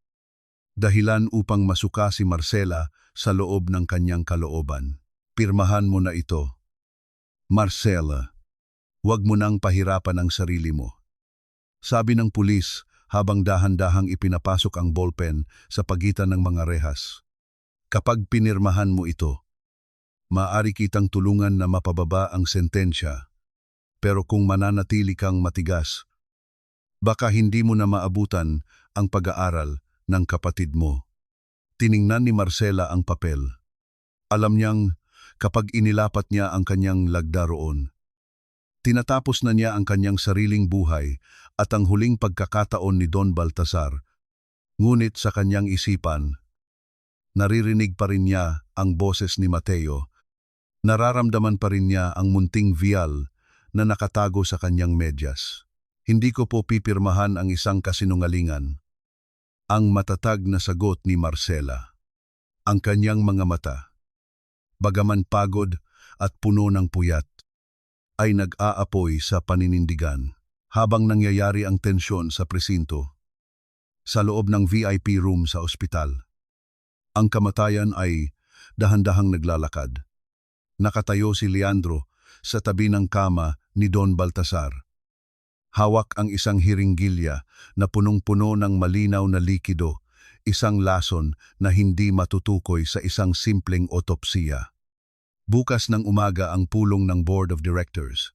Dahilan upang masuka si Marcela sa loob ng kanyang kalooban. Pirmahan mo na ito. Marcela, huwag mo nang pahirapan ang sarili mo. Sabi ng pulis habang dahan-dahang ipinapasok ang ballpen sa pagitan ng mga rehas. Kapag pinirmahan mo ito, maaari kitang tulungan na mapababa ang sentensya. Pero kung mananatili kang matigas, baka hindi mo na maabutan ang pag-aaral ng kapatid mo. Tiningnan ni Marcela ang papel. Alam niyang kapag inilapat niya ang kanyang lagda roon, tinatapos na niya ang kanyang sariling buhay at ang huling pagkakataon ni Don Baltasar. Ngunit sa kanyang isipan, naririnig pa rin niya ang boses ni Mateo. Nararamdaman pa rin niya ang munting vial na nakatago sa kanyang medyas. Hindi ko po pipirmahan ang isang kasinungalingan. Ang matatag na sagot ni Marcela. Ang kanyang mga mata, bagaman pagod at puno ng puyat, ay nag-aapoy sa paninindigan habang nangyayari ang tensyon sa presinto. Sa loob ng VIP room sa ospital, ang kamatayan ay dahan-dahang naglalakad. Nakatayo si Leandro sa tabi ng kama ni Don Baltasar. Hawak ang isang hiringgilya na punong-puno ng malinaw na likido, isang lason na hindi matutukoy sa isang simpleng otopsiya. Bukas ng umaga ang pulong ng Board of Directors.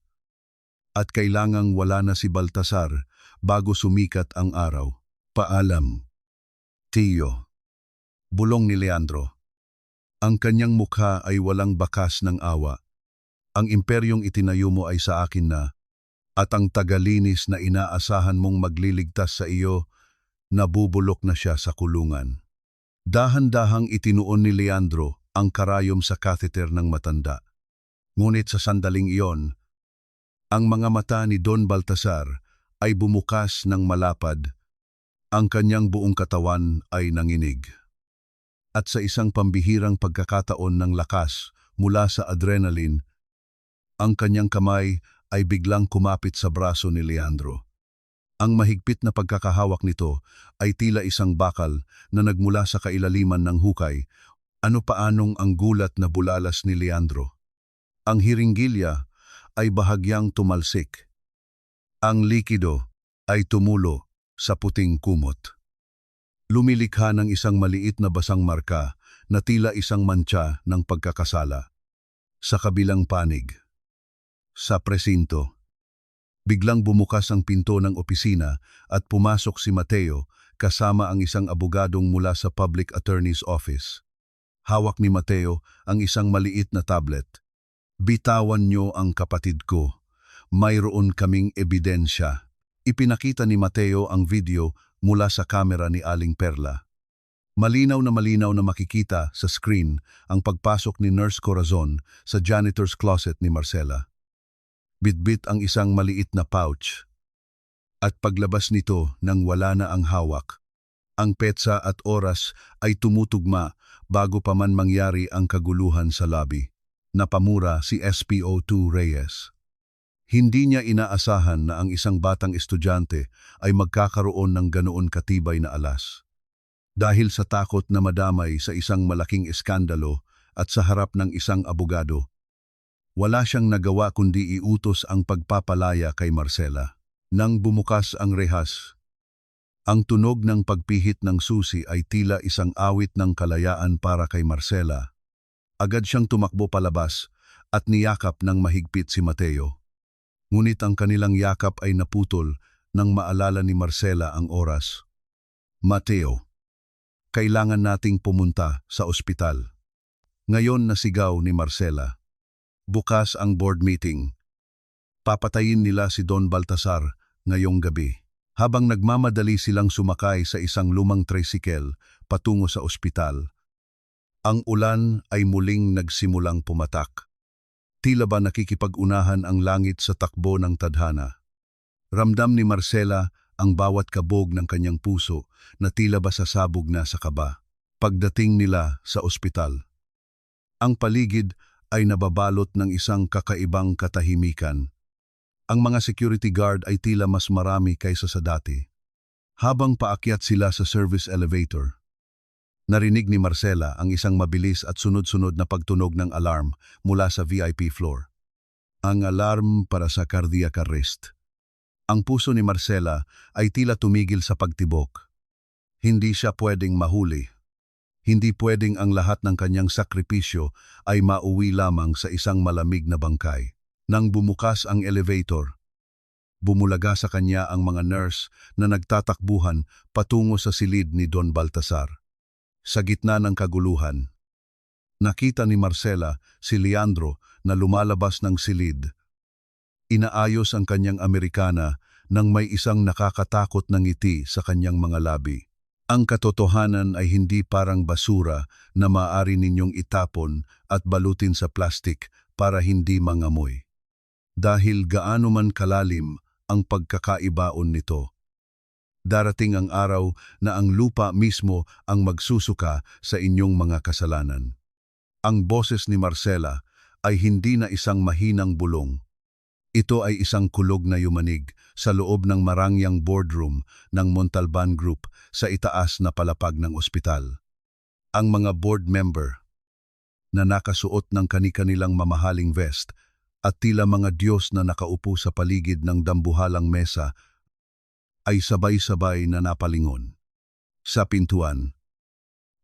At kailangang wala na si Baltasar bago sumikat ang araw. Paalam. Tio. Bulong ni Leandro. Ang kanyang mukha ay walang bakas ng awa. Ang imperyong itinayo mo ay sa akin na, at ang tagalinis na inaasahan mong magliligtas sa iyo, nabubulok na siya sa kulungan. Dahan-dahang itinuon ni Leandro ang karayom sa catheter ng matanda. Ngunit sa sandaling iyon, ang mga mata ni Don Baltasar ay bumukas ng malapad. Ang kanyang buong katawan ay nanginig. At sa isang pambihirang pagkakataon ng lakas mula sa adrenaline, ang kanyang kamay ay biglang kumapit sa braso ni Leandro. Ang mahigpit na pagkakahawak nito ay tila isang bakal na nagmula sa kailaliman ng hukay. Ano paanong ang gulat na bulalas ni Leandro? Ang hiringgilya ay bahagyang tumalsik. Ang likido ay tumulo sa puting kumot. Lumilikha ng isang maliit na basang marka na tila isang mantsa ng pagkakasala. Sa kabilang panig, sa presinto, biglang bumukas ang pinto ng opisina at pumasok si Mateo kasama ang isang abogadong mula sa Public Attorney's Office. Hawak ni Mateo ang isang maliit na tablet. "Bitawan niyo ang kapatid ko. Mayroon kaming ebidensya." Ipinakita ni Mateo ang video mula sa kamera ni Aling Perla. Malinaw na makikita sa screen ang pagpasok ni Nurse Corazon sa janitor's closet ni Marcela. Bitbit ang isang maliit na pouch. At paglabas nito nang wala na ang hawak, ang petsa at oras ay tumutugma bago pa man mangyari ang kaguluhan sa lobby. Napamura si SPO2 Reyes. Hindi niya inaasahan na ang isang batang estudyante ay magkakaroon ng ganoon katibay na alas. Dahil sa takot na madamay sa isang malaking eskandalo at sa harap ng isang abogado, wala siyang nagawa kundi iutos ang pagpapalaya kay Marcela. Nang bumukas ang rehas, ang tunog ng pagpihit ng susi ay tila isang awit ng kalayaan para kay Marcela. Agad siyang tumakbo palabas at niyakap ng mahigpit si Mateo. Ngunit ang kanilang yakap ay naputol nang maalala ni Marcela ang oras. "Mateo, kailangan nating pumunta sa ospital." Ngayon nasigaw ni Marcela. Bukas ang board meeting. Papatayin nila si Don Baltasar ngayong gabi. Habang nagmamadali silang sumakay sa isang lumang tricycle patungo sa ospital, ang ulan ay muling nagsimulang pumatak. Tila ba nakikipag-unahan ang langit sa takbo ng tadhana. Ramdam ni Marcela ang bawat kabog ng kanyang puso na tila ba sasabog na sa kaba. Pagdating nila sa ospital, ang paligid ay nababalot ng isang kakaibang katahimikan. Ang mga security guard ay tila mas marami kaysa sa dati. Habang paakyat sila sa service elevator, narinig ni Marcela ang isang mabilis at sunod-sunod na pagtunog ng alarm mula sa VIP floor. Ang alarm para sa cardiac arrest. Ang puso ni Marcela ay tila tumigil sa pagtibok. Hindi siya pwedeng mahuli. Hindi pwedeng ang lahat ng kanyang sakripisyo ay mauwi lamang sa isang malamig na bangkay. Nang bumukas ang elevator, bumulaga sa kanya ang mga nurse na nagtatakbuhan patungo sa silid ni Don Baltasar. Sa gitna ng kaguluhan, nakita ni Marcela si Leandro na lumalabas ng silid. Inaayos ang kanyang Amerikana nang may isang nakakatakot na ngiti sa kanyang mga labi. Ang katotohanan ay hindi parang basura na maaari ninyong itapon at balutin sa plastik para hindi mangamoy. Dahil gaano man kalalim ang pagkakaibaon nito. Darating ang araw na ang lupa mismo ang magsusuka sa inyong mga kasalanan. Ang boses ni Marcela ay hindi na isang mahinang bulong. Ito ay isang kulog na yumanig sa loob ng marangyang boardroom ng Montalban Group sa itaas na palapag ng ospital. Ang mga board member na nakasuot ng kani-kanilang mamahaling vest at tila mga Diyos na nakaupo sa paligid ng dambuhalang mesa ay sabay-sabay na napalingon. Sa pintuan,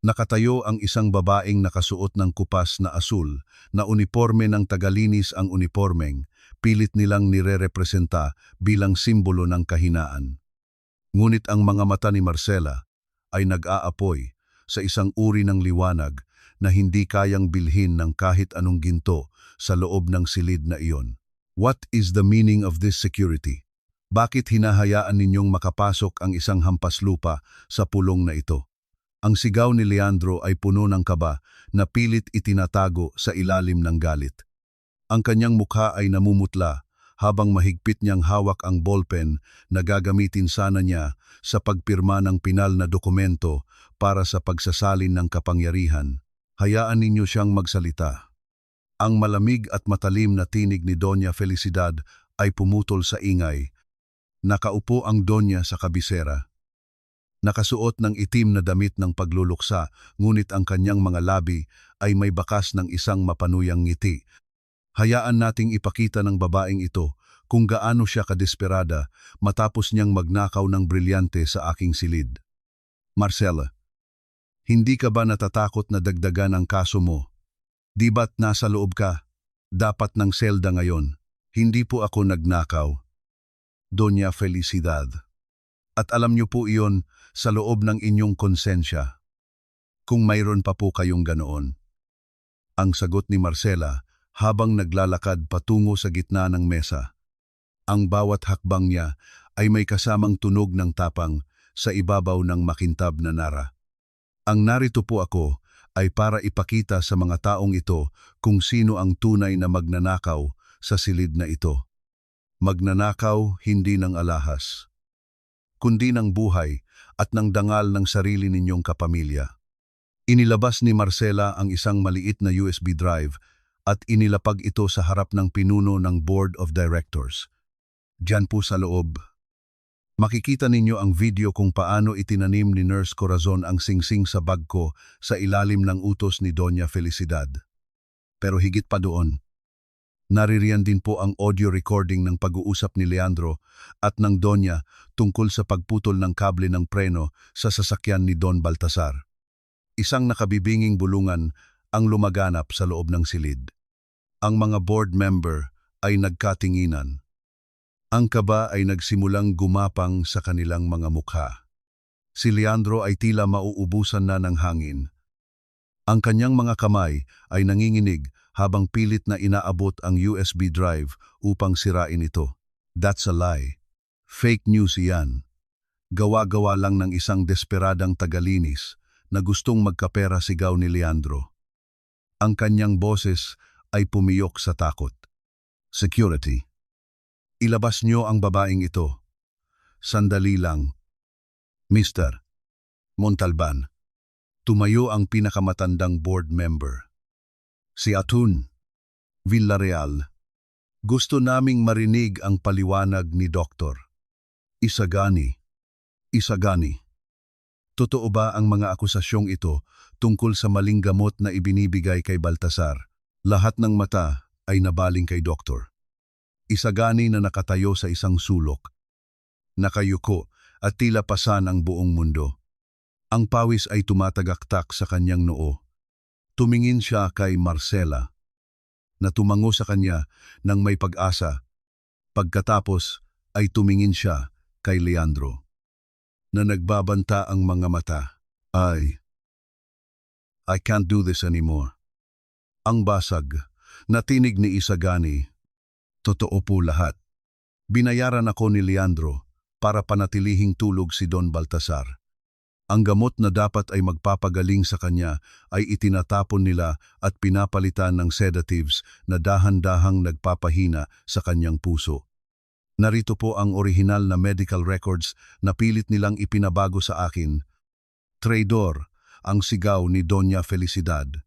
nakatayo ang isang babaeng nakasuot ng kupas na asul na uniporme ng tagalinis. Ang unipormeng pilit nilang nire-representa bilang simbolo ng kahinaan. Ngunit ang mga mata ni Marcela ay nag-aapoy sa isang uri ng liwanag na hindi kayang bilhin ng kahit anong ginto sa loob ng silid na iyon. What is the meaning of this security? Bakit hinahayaan ninyong makapasok ang isang hampas lupa sa pulong na ito? Ang sigaw ni Leandro ay puno ng kaba na pilit itinatago sa ilalim ng galit. Ang kanyang mukha ay namumutla habang mahigpit niyang hawak ang ballpen na gagamitin sana niya sa pagpirma ng pinal na dokumento para sa pagsasalin ng kapangyarihan. Hayaan ninyo siyang magsalita. Ang malamig at matalim na tinig ni Doña Felicidad ay pumutol sa ingay. Nakaupo ang Doña sa kabisera. Nakasuot ng itim na damit ng pagluluksa, ngunit ang kanyang mga labi ay may bakas ng isang mapanuyang ngiti. Hayaan nating ipakita ng babaeng ito kung gaano siya kadesperada matapos niyang magnakaw ng brilyante sa aking silid. Marcela, hindi ka ba natatakot na dagdagan ang kaso mo? Di ba't nasa loob ka? Dapat ng selda ngayon. Hindi po ako nagnakaw. Doña Felicidad. At alam niyo po iyon sa loob ng inyong konsensya. Kung mayroon pa po kayong ganoon. Ang sagot ni Marcela habang naglalakad patungo sa gitna ng mesa. Ang bawat hakbang niya ay may kasamang tunog ng tapang sa ibabaw ng makintab na nara. Ang narito po ako ay para ipakita sa mga taong ito kung sino ang tunay na magnanakaw sa silid na ito. Magnanakaw hindi ng alahas, kundi ng buhay at ng dangal ng sarili ninyong kapamilya. Inilabas ni Marcela ang isang maliit na USB drive at inilapag ito sa harap ng pinuno ng Board of Directors. Diyan po sa loob. Makikita ninyo ang video kung paano itinanim ni Nurse Corazon ang singsing sa bag ko sa ilalim ng utos ni Doña Felicidad. Pero higit pa doon, naririyan din po ang audio recording ng pag-uusap ni Leandro at ng Doña tungkol sa pagputol ng kable ng preno sa sasakyan ni Don Baltasar. Isang nakabibinging bulungan ang lumaganap sa loob ng silid. Ang mga board member ay nagkatinginan. Ang kaba ay nagsimulang gumapang sa kanilang mga mukha. Si Leandro ay tila mauubusan na ng hangin. Ang kanyang mga kamay ay nanginginig habang pilit na inaabot ang USB drive upang sirain ito. That's a lie. Fake news iyan. Gawa-gawa lang ng isang desperadang tagalinis na gustong magkapera sigaw ni Leandro. Ang kanyang boses ay pumiyok sa takot. Security. Ilabas niyo ang babaeng ito. Sandali lang. Mr. Montalban. Tumayo ang pinakamatandang board member. Si Atun Villarreal. Gusto naming marinig ang paliwanag ni Doktor. Isagani. Totoo ba ang mga akusasyong ito tungkol sa maling gamot na ibinibigay kay Baltasar? Lahat ng mata ay nabaling kay Doktor. Isagani na nakatayo sa isang sulok. Nakayuko at tila pasan ang buong mundo. Ang pawis ay tumatagaktak sa kanyang noo. Tumingin siya kay Marcela, na tumango sa kanya ng may pag-asa. Pagkatapos ay tumingin siya kay Leandro, na nagbabanta ang mga mata. I can't do this anymore. Ang basag, natinig ni Isagani. Totoo po lahat. Binayaran ako ni Leandro para panatilihing tulog si Don Baltasar. Ang gamot na dapat ay magpapagaling sa kanya ay itinatapon nila at pinapalitan ng sedatives na dahan-dahang nagpapahina sa kanyang puso. Narito po ang orihinal na medical records na pilit nilang ipinabago sa akin. Traidor ang sigaw ni Doña Felicidad.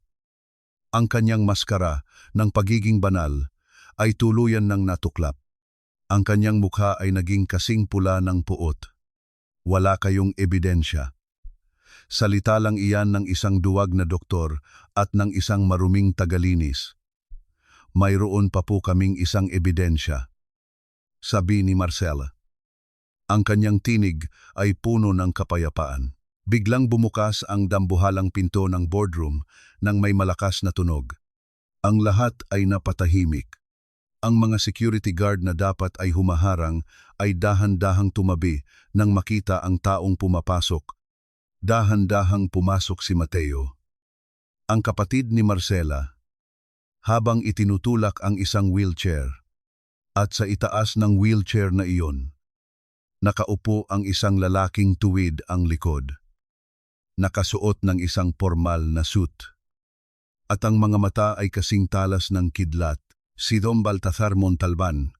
Ang kanyang maskara ng pagiging banal ay tuluyan ng natuklap. Ang kanyang mukha ay naging kasing pula ng puot. Wala kayong ebidensya. Salita lang iyan ng isang duwag na doktor at ng isang maruming tagalinis. Mayroon pa po kaming isang ebidensya, sabi ni Marcela. Ang kanyang tinig ay puno ng kapayapaan. Biglang bumukas ang dambuhalang pinto ng boardroom nang may malakas na tunog. Ang lahat ay napatahimik. Ang mga security guard na dapat ay humaharang ay dahan-dahang tumabi nang makita ang taong pumapasok. Dahan-dahang pumasok si Mateo, ang kapatid ni Marcela, habang itinutulak ang isang wheelchair. At sa itaas ng wheelchair na iyon, nakaupo ang isang lalaking tuwid ang likod, nakasuot ng isang formal na suit. At ang mga mata ay kasing talas ng kidlat. Si Don Baltasar Montalban.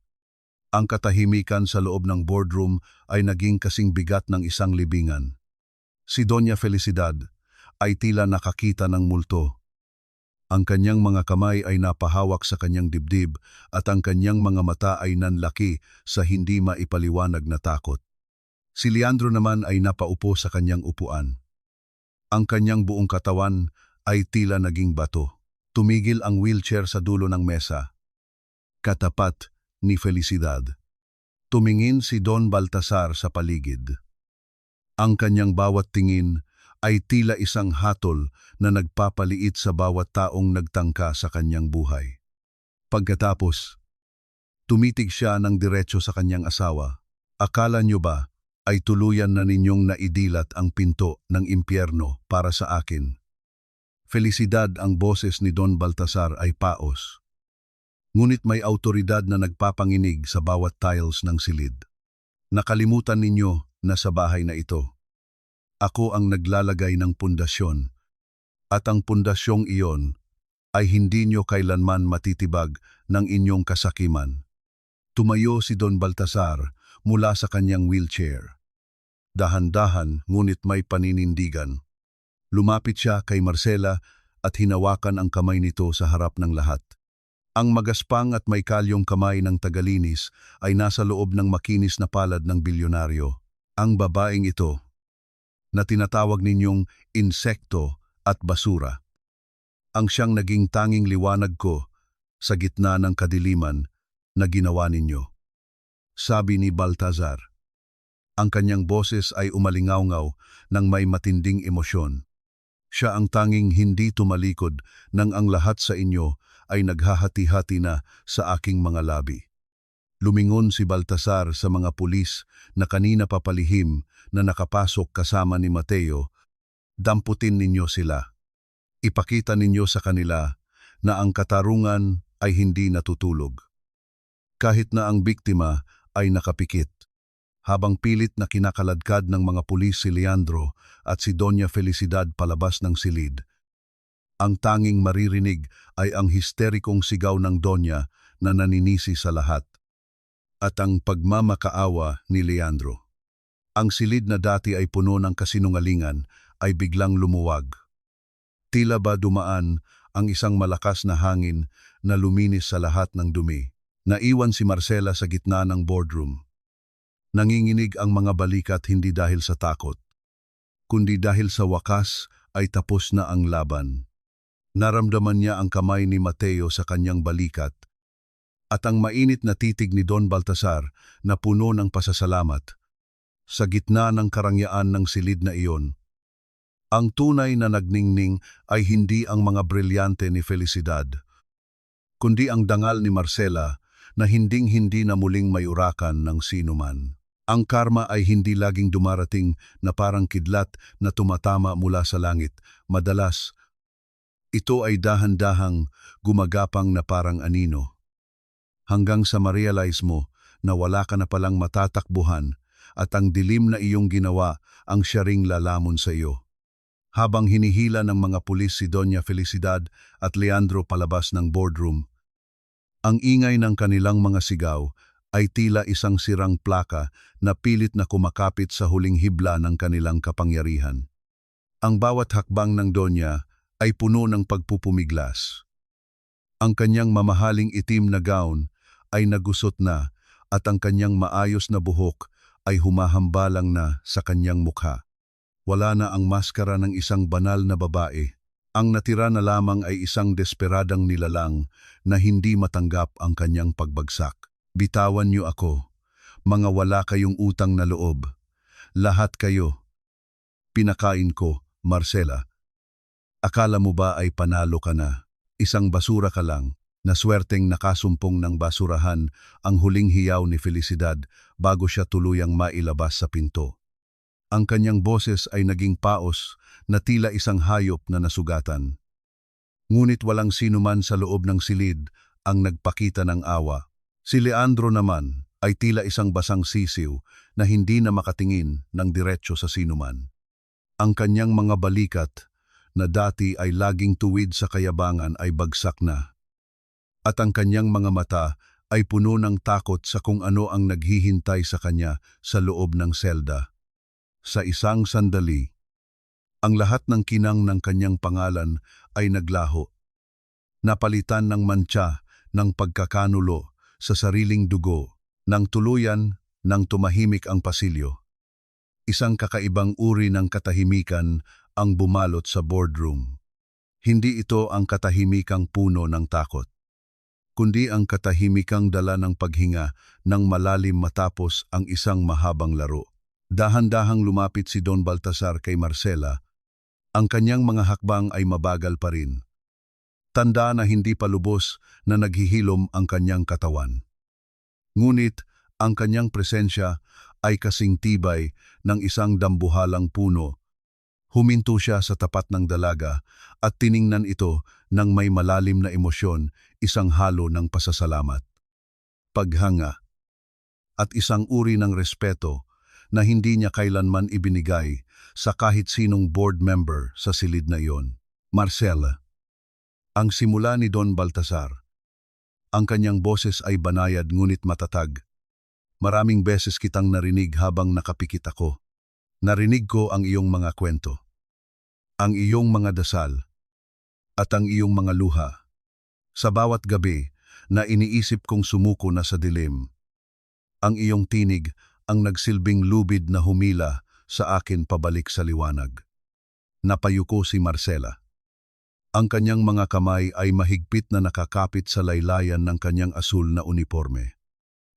Ang katahimikan sa loob ng boardroom ay naging kasing bigat ng isang libingan. Si Doña Felicidad ay tila nakakita ng multo. Ang kanyang mga kamay ay napahawak sa kanyang dibdib at ang kanyang mga mata ay nanlaki sa hindi maipaliwanag na takot. Si Leandro naman ay napaupo sa kanyang upuan. Ang kanyang buong katawan ay tila naging bato. Tumigil ang wheelchair sa dulo ng mesa. katapat ni Felicidad. Tumingin si Don Baltasar sa paligid. Ang kanyang bawat tingin ay tila isang hatol na nagpapaliit sa bawat taong nagtangka sa kanyang buhay. Pagkatapos, tumitig siya ng diretso sa kanyang asawa. Akala niyo ba ay tuluyan na ninyong naidilat ang pinto ng impyerno para sa akin? Felicidad, ang boses ni Don Baltasar ay paos. Ngunit may autoridad na nagpapanginig sa bawat tiles ng silid. Nakalimutan ninyo na sa bahay na ito, ako ang naglalagay ng pundasyon, at ang pundasyong iyon ay hindi nyo kailanman matitibag ng inyong kasakiman. Tumayo si Don Baltasar mula sa kanyang wheelchair. Dahan-dahan ngunit may paninindigan. Lumapit siya kay Marcela at hinawakan ang kamay nito sa harap ng lahat. Ang magaspang at may kalyong kamay ng tagalinis ay nasa loob ng makinis na palad ng bilyonaryo. Ang babaeng ito, na tinatawag ninyong insekto at basura, ang siyang naging tanging liwanag ko sa gitna ng kadiliman na ginawa ninyo. Sabi ni Baltasar. Ang kanyang boses ay umalingaw-ngaw ng may matinding emosyon. Siya ang tanging hindi tumalikod nang ang lahat sa inyo ay naghahati-hati na sa aking mga labi. Lumingon si Baltasar sa mga pulis na kanina papalihim na nakapasok kasama ni Mateo. Damputin ninyo sila. Ipakita ninyo sa kanila na ang katarungan ay hindi natutulog. Kahit na ang biktima ay nakapikit. Habang pilit na kinakaladkad ng mga pulis si Leandro at si Doña Felicidad palabas ng silid, ang tanging maririnig ay ang histerikong sigaw ng Doña na naninisi sa lahat, at ang pagmamakaawa ni Leandro. Ang silid na dati ay puno ng kasinungalingan ay biglang lumuwag. Tila ba dumaan ang isang malakas na hangin na luminis sa lahat ng dumi. Naiwan si Marcela sa gitna ng boardroom. Nanginginig ang mga balikat hindi dahil sa takot, kundi dahil sa wakas ay tapos na ang laban. Naramdaman niya ang kamay ni Mateo sa kanyang balikat at ang mainit na titig ni Don Baltasar na puno ng pasasalamat. Sa gitna ng karangyaan ng silid na iyon, ang tunay na nagningning ay hindi ang mga brilyante ni Felicidad, kundi ang dangal ni Marcela na hinding-hindi na muling may urakan ng sinuman. Ang karma ay hindi laging dumarating na parang kidlat na tumatama mula sa langit. Madalas, ito ay dahan-dahang gumagapang na parang anino. Hanggang sa ma-realize mo na wala ka na palang matatakbuhan at ang dilim na iyong ginawa ang siya ring lalamon sa iyo. Habang hinihila ng mga pulis si Doña Felicidad at Leandro palabas ng boardroom, ang ingay ng kanilang mga sigaw ay tila isang sirang plaka na pilit na kumakapit sa huling hibla ng kanilang kapangyarihan. Ang bawat hakbang ng Doña ay puno ng pagpupumiglas. Ang kanyang mamahaling itim na gown ay nagusot na at ang kanyang maayos na buhok ay humahambalang na sa kanyang mukha. Wala na ang maskara ng isang banal na babae. Ang natira na lamang ay isang desperadang nilalang na hindi matanggap ang kanyang pagbagsak. Bitawan niyo ako, mga wala kayong utang na loob. Lahat kayo. Pinakain ko, Marcela. Akala mo ba ay panalo ka na? Isang basura ka lang, na swerteng nakasumpong ng basurahan ang huling hiyaw ni Felicidad bago siya tuluyang mailabas sa pinto. Ang kanyang boses ay naging paos na tila isang hayop na nasugatan. Ngunit walang sinuman sa loob ng silid ang nagpakita ng awa. Si Leandro naman ay tila isang basang sisiw na hindi na makatingin ng diretsyo sa sinuman. Ang kanyang mga balikat na dati ay laging tuwid sa kayabangan ay bagsak na. At ang kanyang mga mata ay puno ng takot sa kung ano ang naghihintay sa kanya sa loob ng selda. Sa isang sandali, ang lahat ng kinang ng kanyang pangalan ay naglaho. Napalitan ng mantsa ng pagkakanulo sa sariling dugo, nang tuluyan nang tumahimik ang pasilyo. Isang kakaibang uri ng katahimikan ang bumalot sa boardroom. Hindi ito ang katahimikang puno ng takot. kundi ang katahimikang dala ng paghinga ng malalim matapos ang isang mahabang laro. Dahan-dahang lumapit si Don Baltasar kay Marcela. Ang kanyang mga hakbang ay mabagal pa rin. Tanda na hindi pa lubos na naghihilom ang kanyang katawan. Ngunit ang kanyang presensya ay kasing tibay ng isang dambuhalang puno. Huminto siya sa tapat ng dalaga at tiningnan ito ng may malalim na emosyon, isang halo ng pasasalamat, paghanga, at isang uri ng respeto na hindi niya kailanman ibinigay sa kahit sinong board member sa silid na iyon. Marcela. Ang simula ni Don Baltasar. Ang kanyang boses ay banayad ngunit matatag. Maraming beses kitang narinig habang nakapikit ako. Narinig ko ang iyong mga kwento, ang iyong mga dasal, at ang iyong mga luha. Sa bawat gabi na iniisip kong sumuko na sa dilim, ang iyong tinig ang nagsilbing lubid na humila sa akin pabalik sa liwanag. Napayuko si Marcela. Ang kanyang mga kamay ay mahigpit na nakakapit sa laylayan ng kanyang asul na uniforme.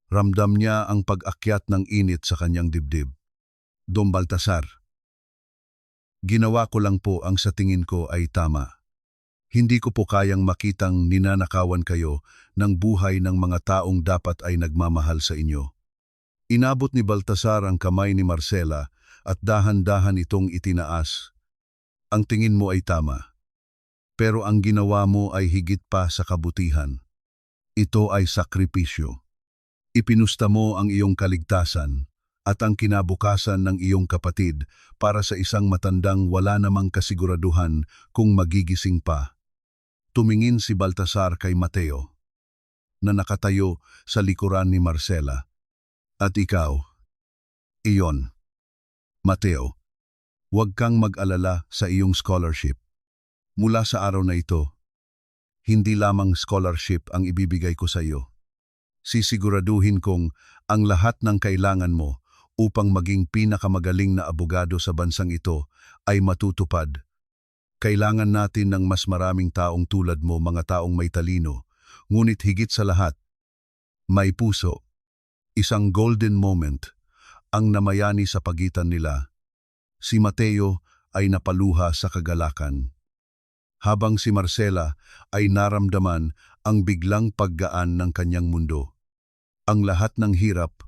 Ramdam niya ang pag-akyat ng init sa kanyang dibdib. Don Baltasar. Ginawa ko lang po ang sa tingin ko ay tama. Hindi ko po kayang makitang ninanakawan kayo ng buhay ng mga taong dapat ay nagmamahal sa inyo. Inabot ni Baltasar ang kamay ni Marcela at dahan-dahan itong itinaas. Ang tingin mo ay tama. Pero ang ginawa mo ay higit pa sa kabutihan. Ito ay sakripisyo. Ipinusta mo ang iyong kaligtasan at ang kinabukasan ng iyong kapatid para sa isang matandang wala namang kasiguraduhan kung magigising pa. Tumingin si Baltasar kay Mateo, na nakatayo sa likuran ni Marcela. At ikaw, iyon. Mateo, huwag kang mag-alala sa iyong scholarship. Mula sa araw na ito, hindi lamang scholarship ang ibibigay ko sa iyo. Sisiguraduhin kong ang lahat ng kailangan mo upang maging pinakamagaling na abogado sa bansang ito ay matutupad. Kailangan natin ng mas maraming taong tulad mo, mga taong may talino, ngunit higit sa lahat, may puso. Isang golden moment ang namayani sa pagitan nila. Si Mateo ay napaluha sa kagalakan, habang si Marcela ay naramdaman ang biglang paggaan ng kanyang mundo. Ang lahat ng hirap,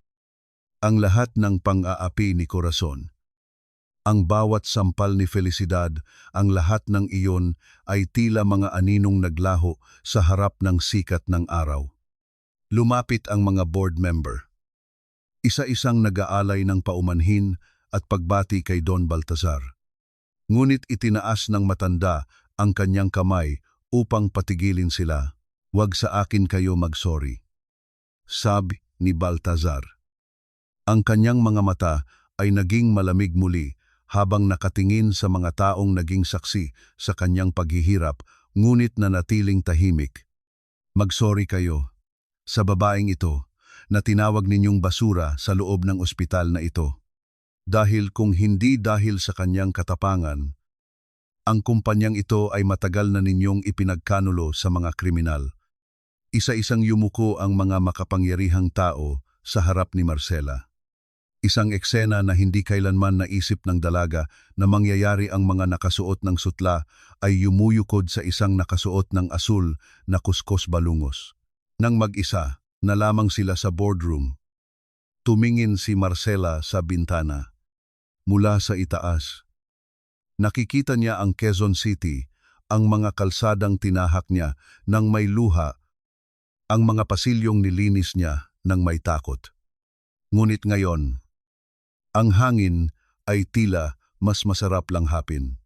ang lahat ng pang-aapi ni korason, ang bawat sampal ni felisidad, ang lahat ng iyon ay tila mga aninong naglaho sa harap ng sikat ng araw. Lumapit ang mga board member. Isa-isang nag-aalay ng paumanhin at pagbati kay Don Baltasar. Ngunit itinaas ng matanda ang kanyang kamay upang patigilin sila. Huwag sa akin kayo mag-sorry, sabi ni Baltasar. Ang kanyang mga mata ay naging malamig muli habang nakatingin sa mga taong naging saksi sa kanyang paghihirap, ngunit nanatiling tahimik. Mag-sorry kayo sa babaeng ito na tinawag ninyong basura sa loob ng ospital na ito. Dahil kung hindi dahil sa kanyang katapangan, ang kumpanyang ito ay matagal na ninyong ipinagkanulo sa mga kriminal. Isa-isang yumuko ang mga makapangyarihang tao sa harap ni Marcela. Isang eksena na hindi kailanman naisip ng dalaga na mangyayari. Ang mga nakasuot ng sutla ay yumuyukod sa isang nakasuot ng asul na kuskos balungos. Nang mag-isa na lamang sila sa boardroom, tumingin si Marcela sa bintana. Mula sa itaas, nakikita niya ang Quezon City, ang mga kalsadang tinahak niya ng may luha, ang mga pasilyong nilinis niya ng may takot. Ngunit ngayon, ang hangin ay tila mas masarap lang hapin.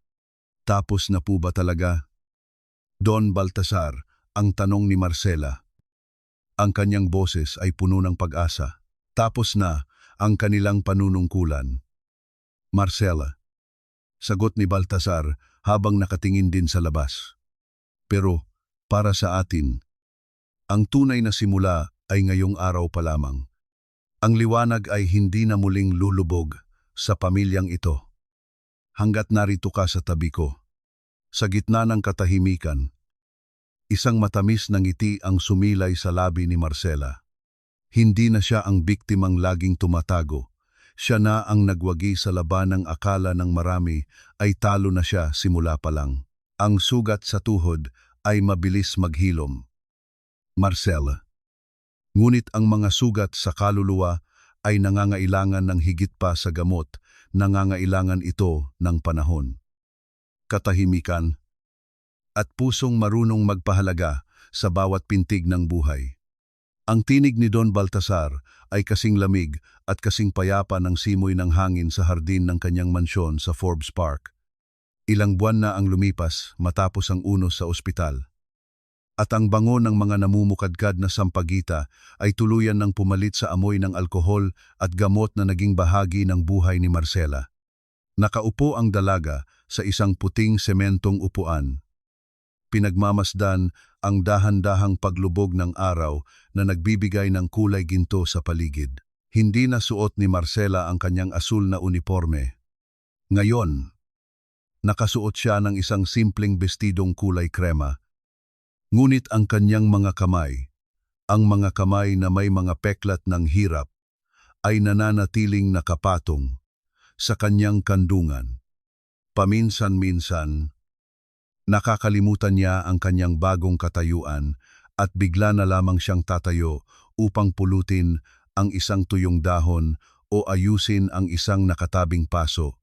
Tapos na po ba talaga? Don Baltasar, ang tanong ni Marcela. Ang kanyang boses ay puno ng pag-asa. Tapos na ang kanilang panunungkulan. Marcela, sagot ni Baltasar habang nakatingin din sa labas. Pero para sa atin, ang tunay na simula ay ngayong araw pa lamang. Ang liwanag ay hindi na muling lulubog sa pamilyang ito. Hanggat narito ka sa tabi ko, sa gitna ng katahimikan, Isang matamis na ngiti ang sumilay sa labi ni Marcela. Hindi na siya ang biktimang laging tumatago. Siya na ang nagwagi sa labanang akala ng marami ay talo na siya simula pa lang. Ang sugat sa tuhod ay mabilis maghilom. Marcela. Ngunit ang mga sugat sa kaluluwa ay nangangailangan ng higit pa sa gamot, nangangailangan ito ng panahon. Katahimikan at pusong marunong magpahalaga sa bawat pintig ng buhay. Ang tinig ni Don Baltasar ay kasing lamig at kasing payapa ng simoy ng hangin sa hardin ng kanyang mansyon sa Forbes Park. Ilang buwan na ang lumipas matapos ang unos sa ospital. At ang bango ng mga namumukadkad na sampagita ay tuluyan ng pumalit sa amoy ng alkohol at gamot na naging bahagi ng buhay ni Marcela. Nakaupo ang dalaga sa isang puting sementong upuan. Pinagmamasdan ang dahan-dahang paglubog ng araw na nagbibigay ng kulay ginto sa paligid. Hindi na suot ni Marcela ang kanyang asul na uniforme. Ngayon, nakasuot siya ng isang simpleng bestidong kulay krema. Ngunit ang kanyang mga kamay, ang mga kamay na may mga peklat ng hirap, ay nananatiling nakapatong sa kanyang kandungan. Paminsan-minsan, nakakalimutan niya ang kanyang bagong katayuan at bigla na lamang siyang tatayo upang pulutin ang isang tuyong dahon o ayusin ang isang nakatabing paso.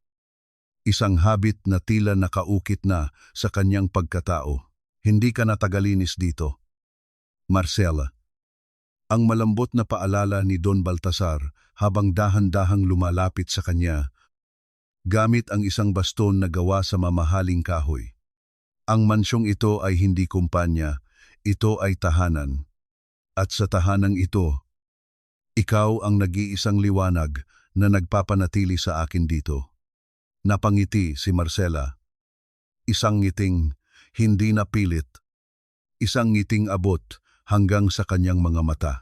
Isang habit na tila nakaukit na sa kanyang pagkatao. Hindi ka natagalinis dito. Marcela. Ang malambot na paalala ni Don Baltasar habang dahan-dahang lumalapit sa kanya, gamit ang isang baston na gawa sa mamahaling kahoy. Ang mansyong ito ay hindi kumpanya, ito ay tahanan. At sa tahanang ito, ikaw ang nag-iisang liwanag na nagpapanatili sa akin dito. Napangiti si Marcela. Isang ngiting hindi napilit. Isang ngiting abot hanggang sa kanyang mga mata.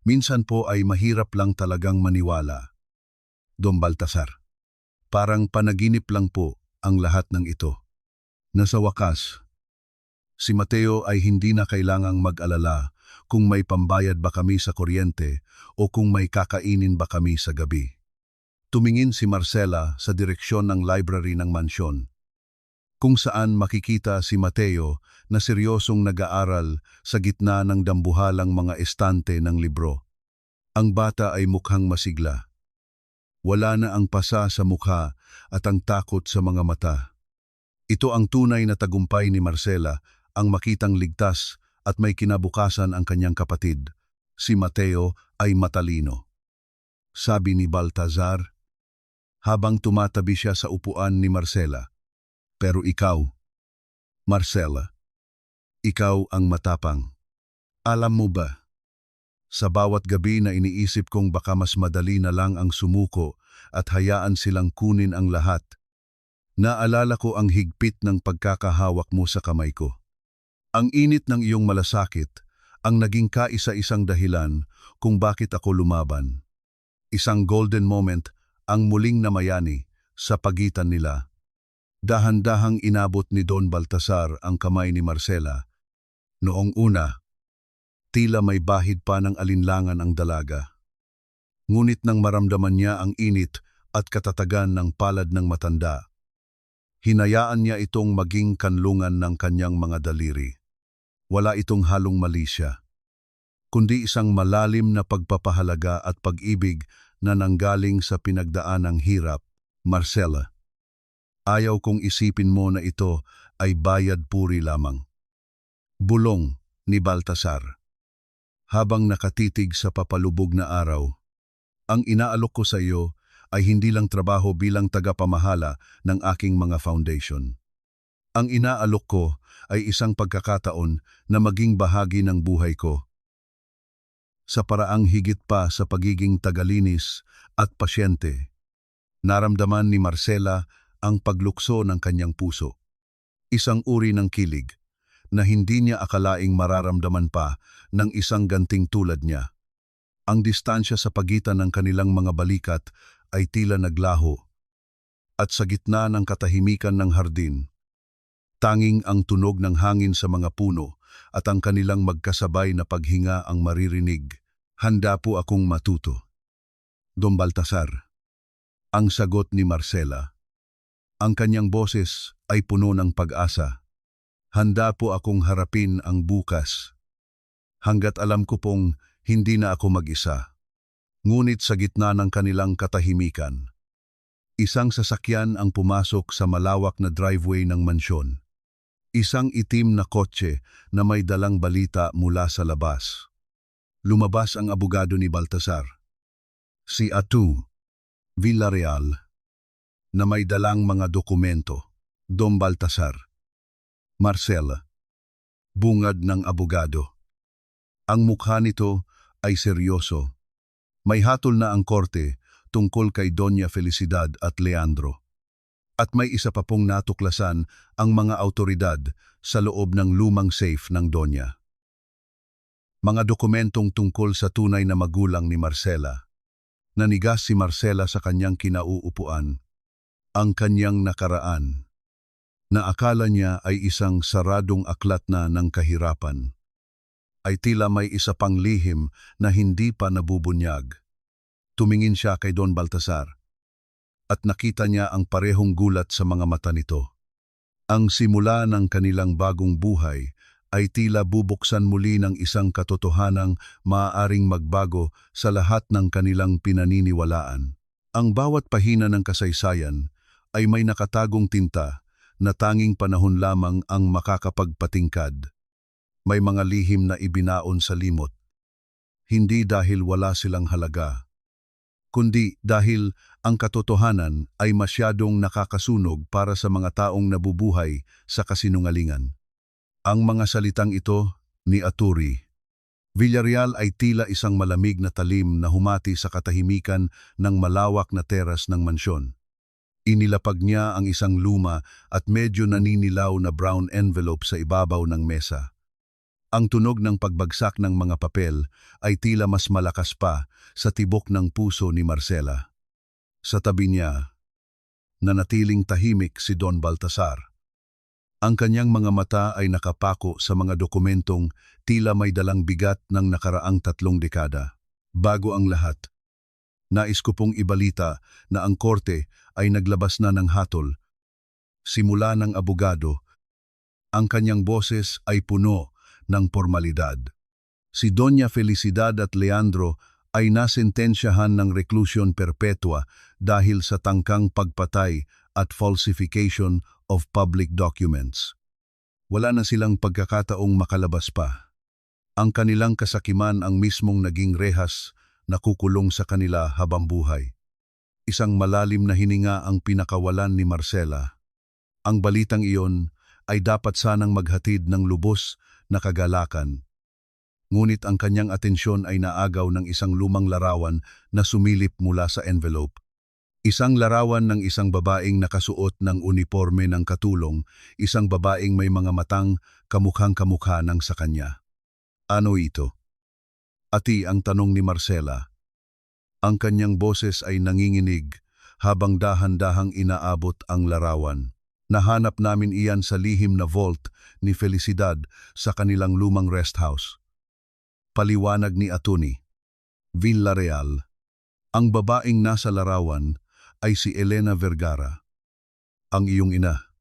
Minsan po ay mahirap lang talagang maniwala. Don Baltasar. Parang panaginip lang po ang lahat ng ito. Na sa wakas, si Mateo ay hindi na kailangang mag-alala kung may pambayad ba kami sa kuryente o kung may kakainin ba kami sa gabi. Tumingin si Marcela sa direksyon ng library ng mansyon, kung saan makikita si Mateo na seryosong nag-aaral sa gitna ng dambuhalang mga estante ng libro. Ang bata ay mukhang masigla. Wala na ang pasa sa mukha at ang takot sa mga mata. Ito ang tunay na tagumpay ni Marcela, ang makitang ligtas at may kinabukasan ang kanyang kapatid. Si Mateo ay matalino. Sabi ni Baltasar, habang tumatabi siya sa upuan ni Marcela. Pero ikaw, Marcela, ikaw ang matapang. Alam mo ba, sa bawat gabi na iniisip kong baka mas madali na lang ang sumuko at hayaan silang kunin ang lahat, naalala ko ang higpit ng pagkakahawak mo sa kamay ko. Ang init ng iyong malasakit ang naging kaisa-isang dahilan kung bakit ako lumaban. Isang golden moment ang muling namayani sa pagitan nila. Dahan-dahang inabot ni Don Baltasar ang kamay ni Marcela. Noong una, tila may bahid pa ng alinlangan ang dalaga. Ngunit nang maramdaman niya ang init at katatagan ng palad ng matanda, hinayaan niya itong maging kanlungan ng kanyang mga daliri. Wala itong halong malisya, kundi isang malalim na pagpapahalaga at pag-ibig na nanggaling sa pinagdaanang hirap. Marcela, ayaw kong isipin mo na ito ay bayad puri lamang. Bulong ni Baltasar. Habang nakatitig sa papalubog na araw, ang inaalok ko sa iyo ay hindi lang trabaho bilang tagapamahala ng aking mga foundation. Ang inaalok ko ay isang pagkakataon na maging bahagi ng buhay ko. Sa paraang higit pa sa pagiging tagalinis at pasyente, naramdaman ni Marcela ang paglukso ng kanyang puso. Isang uri ng kilig na hindi niya akalaing mararamdaman pa ng isang ganting tulad niya. Ang distansya sa pagitan ng kanilang mga balikat ay tila naglaho, at sa gitna ng katahimikan ng hardin, tanging ang tunog ng hangin sa mga puno at ang kanilang magkasabay na paghinga ang maririnig. Handa po akong matuto. Don Baltasar. Ang sagot ni Marcela. Ang kanyang boses ay puno ng pag-asa. Handa po akong harapin ang bukas. Hanggat alam ko pong hindi na ako mag-isa. Ngunit sa gitna ng kanilang katahimikan, isang sasakyan ang pumasok sa malawak na driveway ng mansyon. Isang itim na kotse na may dalang balita mula sa labas. Lumabas ang abogado ni Baltasar, si Atu Villarreal, na may dalang mga dokumento. Don Baltasar. Marcela. Bungad ng abogado. Ang mukha nito ay seryoso. May hatol na ang korte tungkol kay Doña Felicidad at Leandro. At may isa pa pong natuklasan ang mga autoridad sa loob ng lumang safe ng Doña. Mga dokumentong tungkol sa tunay na magulang ni Marcela. Nanigas si Marcela sa kanyang kinauupuan. Ang kanyang nakaraan, na akala niya ay isang saradong aklat na ng kahirapan, ay tila may isa pang lihim na hindi pa nabubunyag. Tumingin siya kay Don Baltasar at nakita niya ang parehong gulat sa mga mata nito. Ang simula ng kanilang bagong buhay ay tila bubuksan muli ng isang katotohanang maaaring magbago sa lahat ng kanilang pinaniniwalaan. Ang bawat pahina ng kasaysayan ay may nakatagong tinta na tanging panahon lamang ang makakapagpatingkad. May mga lihim na ibinaon sa limot, hindi dahil wala silang halaga, kundi dahil ang katotohanan ay masyadong nakakasunog para sa mga taong nabubuhay sa kasinungalingan. Ang mga salitang ito ni Aturi Villarreal ay tila isang malamig na talim na humati sa katahimikan ng malawak na teras ng mansyon. Inilapag niya ang isang luma at medyo naninilaw na brown envelope sa ibabaw ng mesa. Ang tunog ng pagbagsak ng mga papel ay tila mas malakas pa sa tibok ng puso ni Marcela. Sa tabi niya, nanatiling tahimik si Don Baltasar. Ang kanyang mga mata ay nakapako sa mga dokumentong tila may dalang bigat ng nakaraang 3 dekada. Bago ang lahat, nais ko pong ibalita na ang korte ay naglabas na ng hatol. Simula ng abogado, ang kanyang boses ay puno ng formalidad. Si Doña Felicidad at Leandro ay nasentensyahan ng reclusion perpetua dahil sa tangkang pagpatay at falsification of public documents. Wala na silang pagkakataong makalabas pa. Ang kanilang kasakiman ang mismong naging rehas na kukulong sa kanila habang buhay. Isang malalim na hininga ang pinakawalan ni Marcela. Ang balitang iyon ay dapat sanang maghatid ng lubos na kagalakan. Ngunit ang kanyang atensyon ay naagaw ng isang lumang larawan na sumilip mula sa envelope. Isang larawan ng isang babaeng nakasuot ng uniforme ng katulong, isang babaeng may mga matang kamukhang-kamukha ng sa kanya. Ano ito? Ati, ang tanong ni Marcela. Ang kanyang boses ay nanginginig habang dahan-dahang inaabot ang larawan. Nahanap namin iyan sa lihim na vault ni Felicidad sa kanilang lumang rest house. Paliwanag ni Atuni Villarreal. Ang babaeng nasa larawan ay si Elena Vergara, ang iyong ina.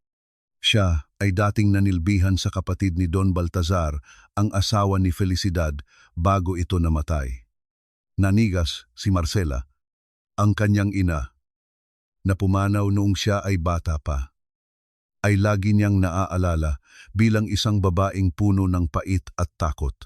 Siya ay dating nanilbihan sa kapatid ni Don Baltasar, ang asawa ni Felicidad, bago ito namatay. Nanigas si Marcela, ang kanyang ina, na pumanaw noong siya ay bata pa, ay lagi niyang naaalala bilang isang babaeng puno ng pait at takot.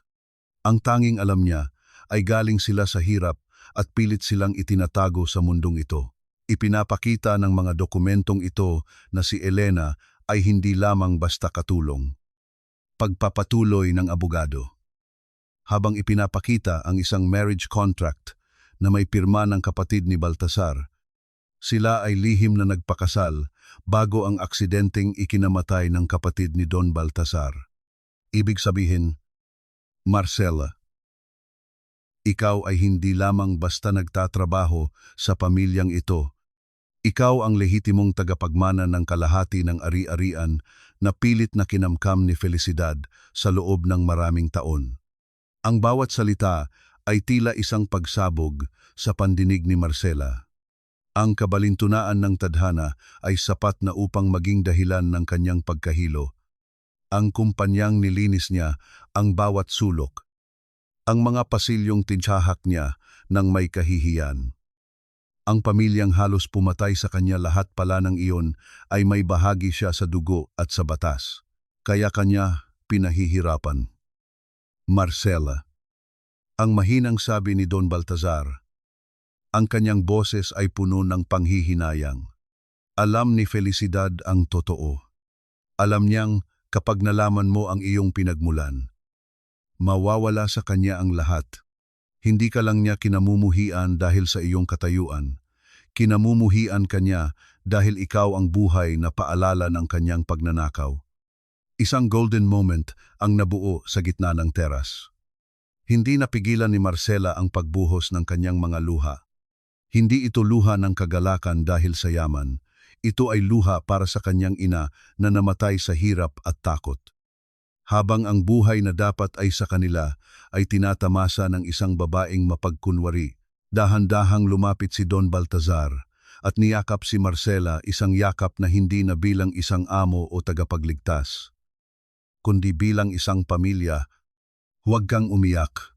Ang tanging alam niya ay galing sila sa hirap at pilit silang itinatago sa mundong ito. Ipinapakita ng mga dokumentong ito na si Elena ay hindi lamang basta katulong. Pagpapatuloy ng abogado. Habang ipinapakita ang isang marriage contract na may pirma ng kapatid ni Baltasar, sila ay lihim na nagpakasal bago ang aksidenteng ikinamatay ng kapatid ni Don Baltasar. Ibig sabihin, Marcela, ikaw ay hindi lamang basta nagtatrabaho sa pamilyang ito, Ikaw ang lehitimong tagapagmana ng kalahati ng ari-arian na pilit na kinamkam ni Felicidad sa loob ng maraming taon. Ang bawat salita ay tila isang pagsabog sa pandinig ni Marcela. Ang kabalintunaan ng tadhana ay sapat na upang maging dahilan ng kanyang pagkahilo. Ang kumpanyang nilinis niya ang bawat sulok. Ang mga pasilyong tinsyahak niya ng may kahihiyan. Ang pamilyang halos pumatay sa kanya, lahat pala ng iyon ay may bahagi siya sa dugo at sa batas. Kaya kanya pinahihirapan. Marcela. Ang mahinang sabi ni Don Baltazar. Ang kanyang boses ay puno ng panghihinayang. Alam ni Felicidad ang totoo. Alam niyang kapag nalaman mo ang iyong pinagmulan, mawawala sa kanya ang lahat. Hindi ka lang niya kinamumuhian dahil sa iyong katayuan. Kinamumuhian ka niya dahil ikaw ang buhay na paalala ng kanyang pagnanakaw. Isang golden moment ang nabuo sa gitna ng teras. Hindi napigilan ni Marcela ang pagbuhos ng kanyang mga luha. Hindi ito luha ng kagalakan dahil sa yaman. Ito ay luha para sa kanyang ina na namatay sa hirap at takot. Habang ang buhay na dapat ay sa kanila ay tinatamasa ng isang babaeng mapagkunwari, dahan-dahang lumapit si Don Baltazar at niyakap si Marcela, isang yakap na hindi na bilang isang amo o tagapagligtas, kundi bilang isang pamilya. Huwag kang umiyak.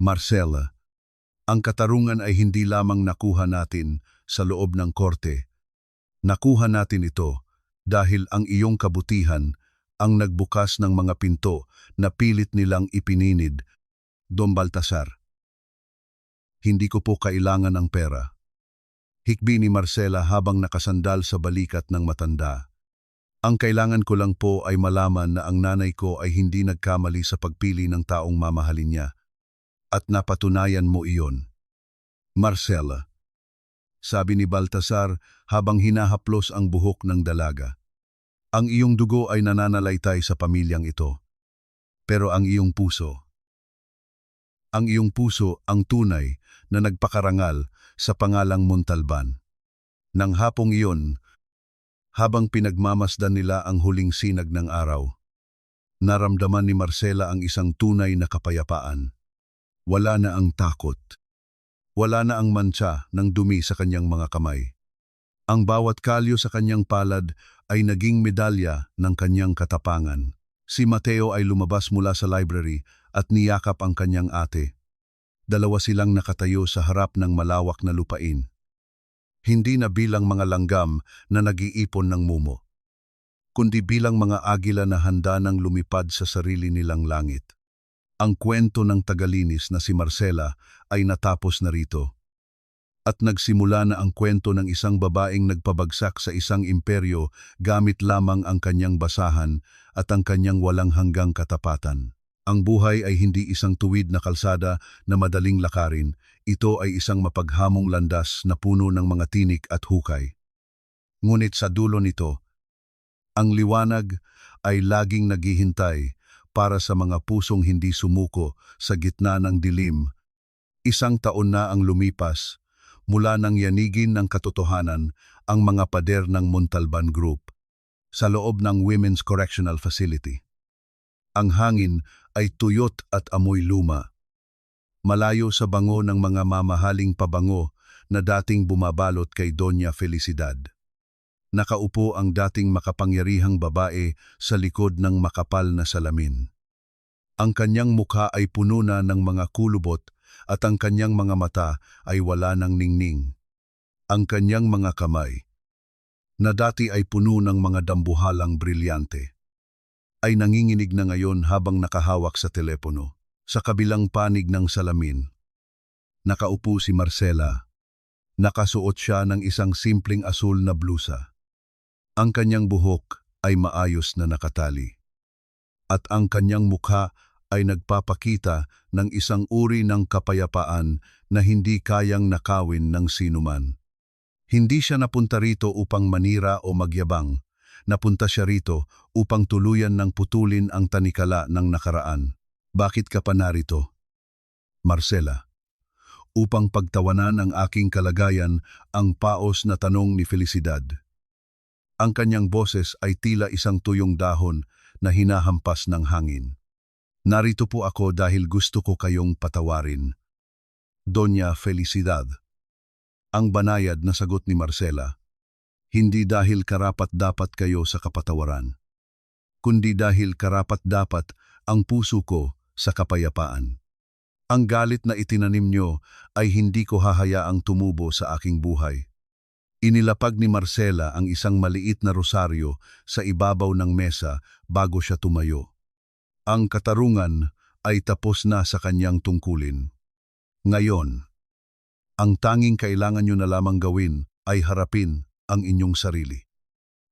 Marcela, ang katarungan ay hindi lamang nakuha natin sa loob ng korte. Nakuha natin ito dahil ang iyong kabutihan ang nagbukas ng mga pinto na pilit nilang ipininid. Don Baltazar, hindi ko po kailangan ng pera. Hikbi ni Marcela habang nakasandal sa balikat ng matanda. Ang kailangan ko lang po ay malaman na ang nanay ko ay hindi nagkamali sa pagpili ng taong mamahalin niya. At napatunayan mo iyon. Marcela, sabi ni Baltazar habang hinahaplos ang buhok ng dalaga. Ang iyong dugo ay nananalaytay sa pamilyang ito. Pero ang iyong puso ang tunay na nagpakarangal sa pangalang Montalban. Nang hapong iyon, habang pinagmamasdan nila ang huling sinag ng araw, naramdaman ni Marcela ang isang tunay na kapayapaan. Wala na ang takot. Wala na ang mantsa ng dumi sa kanyang mga kamay. Ang bawat kalyo sa kanyang palad ay naging medalya ng kanyang katapangan. Si Mateo ay lumabas mula sa library at niyakap ang kanyang ate. Dalawa silang nakatayo sa harap ng malawak na lupain. Hindi na bilang mga langgam na nag-iipon ng mumo, kundi bilang mga agila na handa ng lumipad sa sarili nilang langit. Ang kwento ng tagalinis na si Marcela ay natapos na rito. At nagsimula na ang kwento ng isang babaeng nagpabagsak sa isang imperyo gamit lamang ang kanyang basahan at ang kanyang walang hanggang katapatan. Ang buhay ay hindi isang tuwid na kalsada na madaling lakarin. Ito ay isang mapaghamong landas na puno ng mga tinik at hukay. Ngunit sa dulo nito, ang liwanag ay laging naghihintay para sa mga pusong hindi sumuko sa gitna ng dilim. Isang taon na ang lumipas mula nang yanigin ng katotohanan ang mga pader ng Montalban Group sa loob ng Women's Correctional Facility. Ang hangin ay tuyot at amoy luma, malayo sa bango ng mga mamahaling pabango na dating bumabalot kay Doña Felicidad. Nakaupo ang dating makapangyarihang babae sa likod ng makapal na salamin. Ang kanyang mukha ay puno na ng mga kulubot at ang kanyang mga mata ay wala ng ningning. Ang kanyang mga kamay, na dati ay puno ng mga dambuhalang brilyante, ay nanginginig na ngayon habang nakahawak sa telepono. Sa kabilang panig ng salamin, nakaupo si Marcela. Nakasuot siya ng isang simpleng asul na blusa. Ang kanyang buhok ay maayos na nakatali. At ang kanyang mukha ay nagpapakita ng isang uri ng kapayapaan na hindi kayang nakawin ng sinuman. Hindi siya napunta rito upang manira o magyabang. Napunta siya rito upang tuluyan ng putulin ang tanikala ng nakaraan. Bakit ka pa narito? Marcela, upang pagtawanan ang aking kalagayan ang paos na tanong ni Felicidad. Ang kanyang boses ay tila isang tuyong dahon na hinahampas ng hangin. Narito po ako dahil gusto ko kayong patawarin. Doña Felicidad. Ang banayad na sagot ni Marcela, hindi dahil karapat-dapat kayo sa kapatawaran, kundi dahil karapat-dapat ang puso ko sa kapayapaan. Ang galit na itinanim nyo ay hindi ko hahayaang tumubo sa aking buhay. Inilapag ni Marcela ang isang maliit na rosaryo sa ibabaw ng mesa bago siya tumayo. Ang katarungan ay tapos na sa kanyang tungkulin. Ngayon, ang tanging kailangan nyo na lamang gawin ay harapin ang inyong sarili.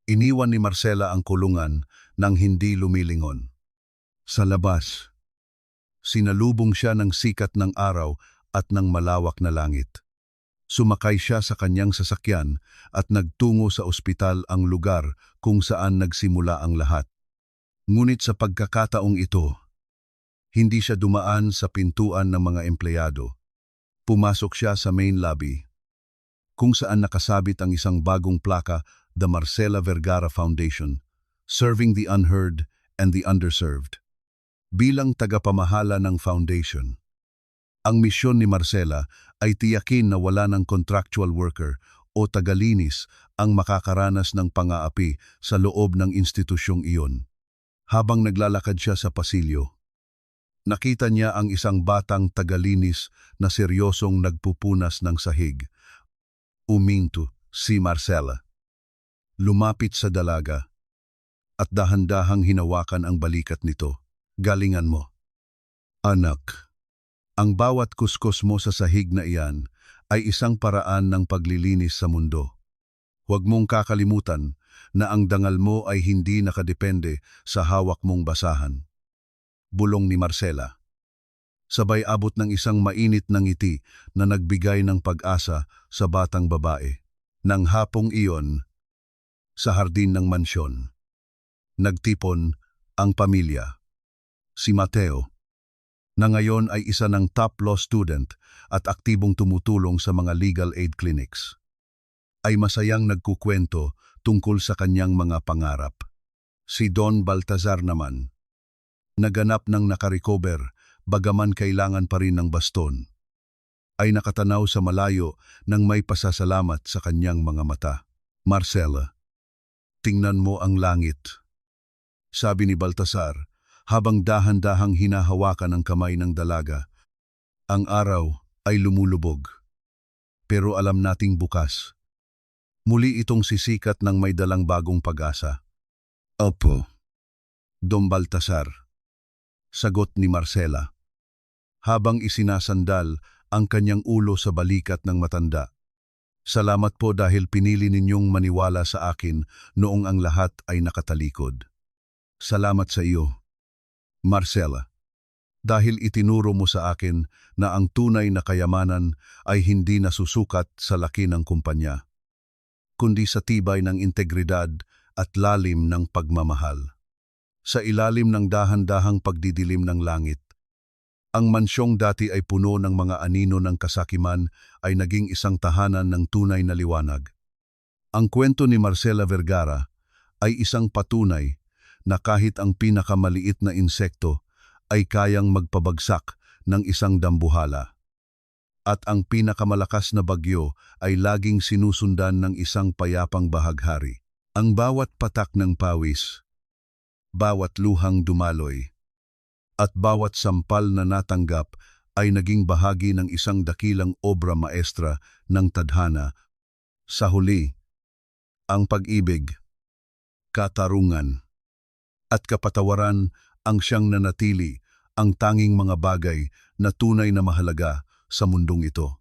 Iniwan ni Marcela ang kulungan nang hindi lumilingon. Sa labas, sinalubong siya ng sikat ng araw at ng malawak na langit. Sumakay siya sa kanyang sasakyan at nagtungo sa ospital, ang lugar kung saan nagsimula ang lahat. Ngunit sa pagkakataong ito, hindi siya dumaan sa pintuan ng mga empleyado. Pumasok siya sa main lobby, kung saan nakasabit ang isang bagong plaka, the Marcela Vergara Foundation, serving the unheard and the underserved. Bilang tagapamahala ng foundation, ang misyon ni Marcela ay tiyakin na wala ng contractual worker o tagalinis ang makakaranas ng pang-aapi sa loob ng institusyong iyon. Habang naglalakad siya sa pasilyo, nakita niya ang isang batang tagalinis na seryosong nagpupunas ng sahig. Uminto si Marcela. Lumapit sa dalaga at dahan-dahang hinawakan ang balikat nito. Galingan mo. Anak, ang bawat kuskus mo sa sahig na iyan ay isang paraan ng paglilinis sa mundo. Huwag mong kakalimutan na ang dangal mo ay hindi nakadepende sa hawak mong basahan. Bulong ni Marcela. Sabay abot ng isang mainit na ngiti na nagbigay ng pag-asa sa batang babae. Nang hapong iyon, sa hardin ng mansyon, nagtipon ang pamilya. Si Mateo, na ngayon ay isa ng top law student at aktibong tumutulong sa mga legal aid clinics, ay masayang nagkukwento tungkol sa kanyang mga pangarap. Si Don Baltazar naman, naganap ng nakarecover bagaman kailangan pa rin ng baston, ay nakatanaw sa malayo nang may pasasalamat sa kanyang mga mata. Marcela, tingnan mo ang langit, sabi ni Baltasar habang dahan-dahang hinahawakan ang kamay ng dalaga. Ang araw ay lumulubog, pero alam nating bukas. Muli itong sisikat ng may dalang bagong pag-asa. Opo, Don Baltasar, sagot ni Marcela, habang isinasandal ang kanyang ulo sa balikat ng matanda. Salamat po dahil pinili ninyong maniwala sa akin noong ang lahat ay nakatalikod. Salamat sa iyo, Marcela, dahil itinuro mo sa akin na ang tunay na kayamanan ay hindi nasusukat sa laki ng kumpanya, kundi sa tibay ng integridad at lalim ng pagmamahal. Sa ilalim ng dahan-dahang pagdidilim ng langit, ang mansyong dati ay puno ng mga anino ng kasakiman ay naging isang tahanan ng tunay na liwanag. Ang kwento ni Marcela Vergara ay isang patunay na kahit ang pinakamaliit na insekto ay kayang magpabagsak ng isang dambuhala. At ang pinakamalakas na bagyo ay laging sinusundan ng isang payapang bahaghari. Ang bawat patak ng pawis, bawat luhang dumaloy, at bawat sampal na natanggap ay naging bahagi ng isang dakilang obra maestra ng tadhana. Sa huli, ang pag-ibig, katarungan, at kapatawaran ang siyang nanatili ang tanging mga bagay na tunay na mahalaga sa mundong ito.